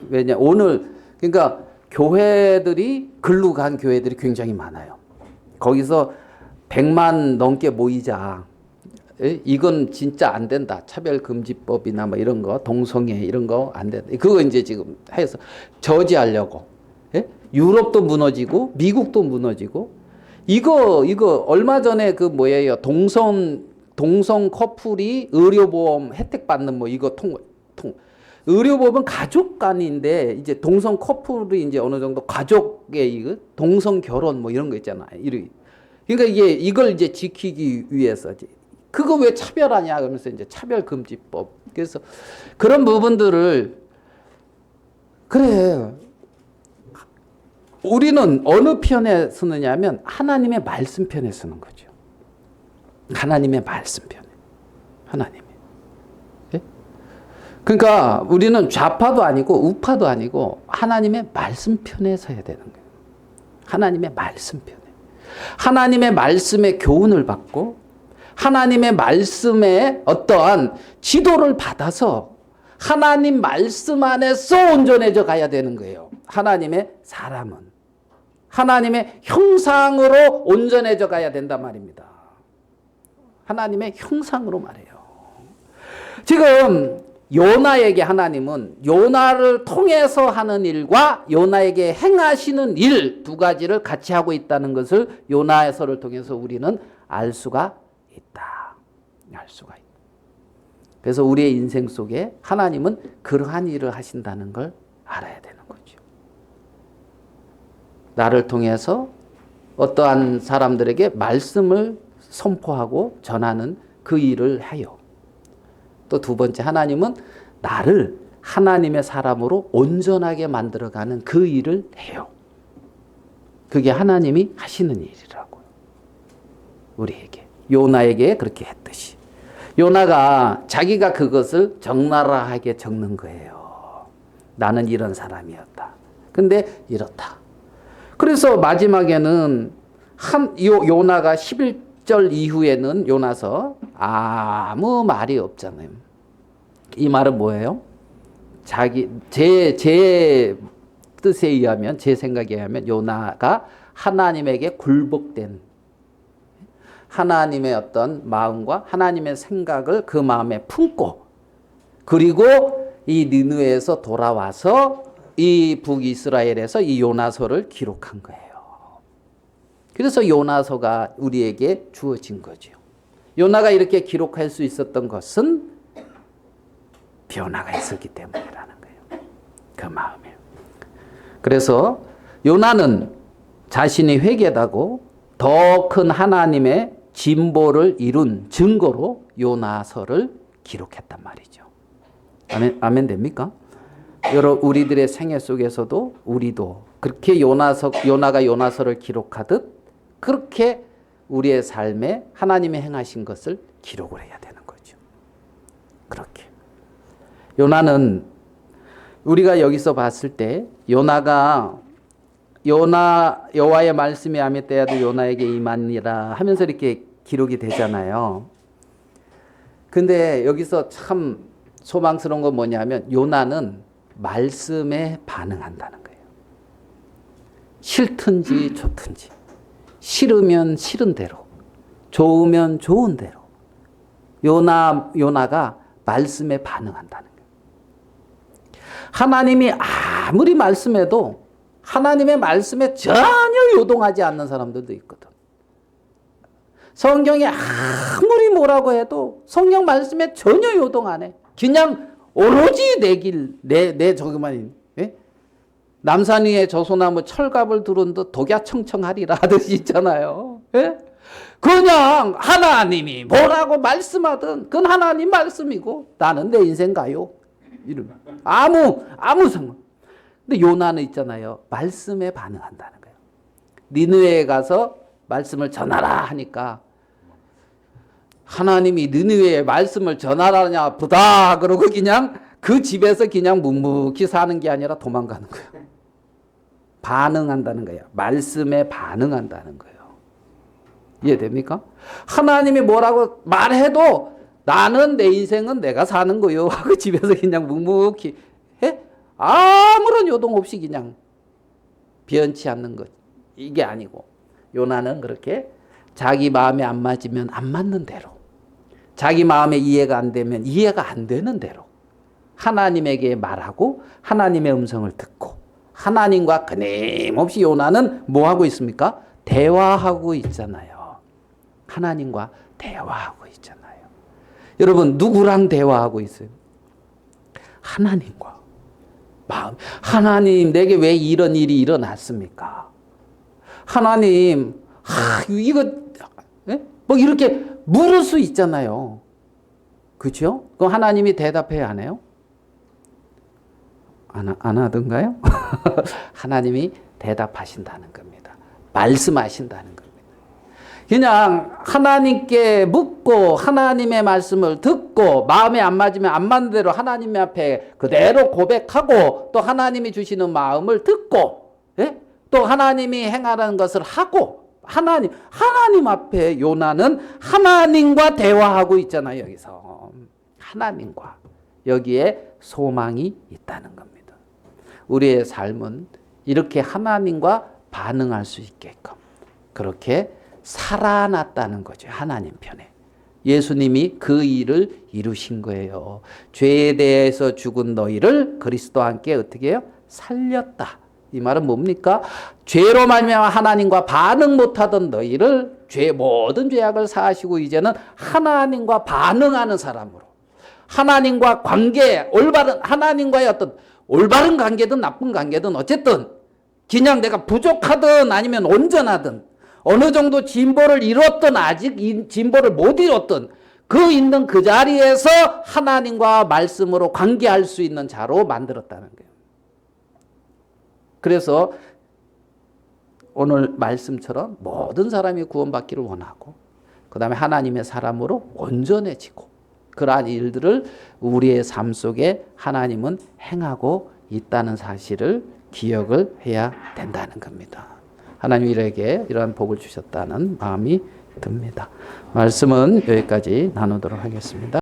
왜냐, 오늘, 그러니까 교회들이, 글로 간 교회들이 굉장히 많아요. 거기서 100만 넘게 모이자. 이건 진짜 안 된다. 차별금지법이나 뭐 이런 거, 동성애 이런 거 안 된다. 그거 이제 지금 해서 저지하려고. 유럽도 무너지고, 미국도 무너지고. 이거 얼마 전에 그 뭐예요? 동성 커플이 의료보험 혜택 받는 뭐 이거 의료보험은 가족 간인데 이제 동성 커플이 이제 어느 정도 가족의 이거 동성 결혼 뭐 이런 거 있잖아요. 그러니까 이걸 이제 지키기 위해서 그거 왜 차별하냐 그러면서 이제 차별금지법. 그래서 그런 부분들을 그래. 우리는 어느 편에 쓰느냐면 하나님의 말씀 편에 쓰는 거죠. 하나님의 말씀 편에. 하나님의. 예? 그러니까 우리는 좌파도 아니고 우파도 아니고 하나님의 말씀 편에 서야 되는 거예요. 하나님의 말씀 편에. 하나님의 말씀의 교훈을 받고 하나님의 말씀에 어떠한 지도를 받아서 하나님 말씀 안에서 온전해져 가야 되는 거예요. 하나님의 사람은 하나님의 형상으로 온전해져 가야 된단 말입니다. 하나님의 형상으로 말해요. 지금 요나에게 하나님은 요나를 통해서 하는 일과 요나에게 행하시는 일 두 가지를 같이 하고 있다는 것을 요나서를 통해서 우리는 알 수가 있다. 알 수가 있다. 그래서 우리의 인생 속에 하나님은 그러한 일을 하신다는 걸 알아야 되는 거죠. 나를 통해서 어떠한 사람들에게 말씀을 선포하고 전하는 그 일을 해요. 또 두 번째, 하나님은 나를 하나님의 사람으로 온전하게 만들어가는 그 일을 해요. 그게 하나님이 하시는 일이라고요. 우리에게. 요나에게 그렇게 했듯이. 요나가 자기가 그것을 적나라하게 적는 거예요. 나는 이런 사람이었다. 근데 이렇다. 그래서 마지막에는 요나가 11절 이후에는 요나서 아무 말이 없잖아요. 이 말은 뭐예요? 제 뜻에 의하면, 제 생각에 의하면 요나가 하나님에게 굴복된 하나님의 어떤 마음과 하나님의 생각을 그 마음에 품고 그리고 이 니느웨에서 돌아와서 이 북이스라엘에서 이 요나서를 기록한 거예요. 그래서 요나서가 우리에게 주어진 거죠. 요나가 이렇게 기록할 수 있었던 것은 변화가 있었기 때문이라는 거예요. 그 마음에. 그래서 요나는 자신이 회개하고 더 큰 하나님의 진보를 이룬 증거로 요나서를 기록했단 말이죠. 아멘 됩니까? 우리들의 생애 속에서도 우리도 그렇게 요나가 요나서를 기록하듯 그렇게 우리의 삶에 하나님이 행하신 것을 기록을 해야 되는 거죠. 그렇게. 요나는 우리가 여기서 봤을 때 여호와의 말씀이 암에 때야도 요나에게 임하니라 하면서 이렇게 기록이 되잖아요. 근데 여기서 참 소망스러운 건 뭐냐면 요나는 말씀에 반응한다는 거예요. 싫든지 좋든지, 싫으면 싫은 대로, 좋으면 좋은 대로 요나가 말씀에 반응한다는 거예요. 하나님이 아무리 말씀해도 하나님의 말씀에 전혀 요동하지 않는 사람들도 있거든. 성경에 아무리 뭐라고 해도 성경 말씀에 전혀 요동 안 해. 그냥 오로지 내 길, 내 저기만. 예? 남산 위에 저소나무 철갑을 두른 듯 독야청청하리라 하듯이 있잖아요. 예? 그냥 하나님이 뭐라고 말씀하든 그건 하나님 말씀이고 나는 내 인생 가요. 이러면 아무 상관. 근데 요나는 있잖아요. 말씀에 반응한다는 거예요. 니느웨에 가서 말씀을 전하라 하니까 하나님이 느느웨에 말씀을 전하라냐 보다 그러고 그냥 그 집에서 그냥 묵묵히 사는 게 아니라 도망가는 거예요. 반응한다는 거예요. 말씀에 반응한다는 거예요. 이해됩니까? 하나님이 뭐라고 말해도 나는 내 인생은 내가 사는 거요 하고 집에서 그냥 묵묵히 해? 아무런 요동 없이 그냥 변치 않는 것. 이게 아니고 요나는 그렇게 자기 마음에 안 맞으면 안 맞는 대로, 자기 마음에 이해가 안 되면 이해가 안 되는 대로 하나님에게 말하고 하나님의 음성을 듣고 하나님과 끊임없이 요나는 뭐 하고 있습니까? 대화하고 있잖아요. 하나님과 대화하고 있잖아요. 여러분 누구랑 대화하고 있어요? 하나님과. 마음. 하나님 내게 왜 이런 일이 일어났습니까? 하나님 이거 뭐 이렇게 물을 수 있잖아요. 그렇죠? 그럼 하나님이 대답해야 하나요? 안 하던가요? 하나님이 대답하신다는 겁니다. 말씀하신다는 겁니다. 그냥 하나님께 묻고 하나님의 말씀을 듣고 마음에 안 맞으면 안 맞는 대로 하나님 앞에 그대로 고백하고 또 하나님이 주시는 마음을 듣고 예? 또 하나님이 행하라는 것을 하고 하나님 앞에 요나는 하나님과 대화하고 있잖아요. 여기서 하나님과 여기에 소망이 있다는 겁니다. 우리의 삶은 이렇게 하나님과 반응할 수 있게끔 그렇게 살아났다는 거죠. 하나님 편에. 예수님이 그 일을 이루신 거예요. 죄에 대해서 죽은 너희를 그리스도와 함께 어떻게 해요? 살렸다. 이 말은 뭡니까? 죄로 말미암아 하나님과 반응 못하던 너희를 모든 죄악을 사하시고 이제는 하나님과 반응하는 사람으로 하나님과 관계 올바른 하나님과의 어떤 올바른 관계든 나쁜 관계든 어쨌든 그냥 내가 부족하든 아니면 온전하든 어느 정도 진보를 이뤘든 아직 진보를 못 이뤘든 그 있는 그 자리에서 하나님과 말씀으로 관계할 수 있는 자로 만들었다는 거예요. 그래서 오늘 말씀처럼 모든 사람이 구원받기를 원하고 그 다음에 하나님의 사람으로 온전해지고 그러한 일들을 우리의 삶 속에 하나님은 행하고 있다는 사실을 기억을 해야 된다는 겁니다. 하나님 우리에게 이러한 복을 주셨다는 마음이 듭니다. 말씀은 여기까지 나누도록 하겠습니다.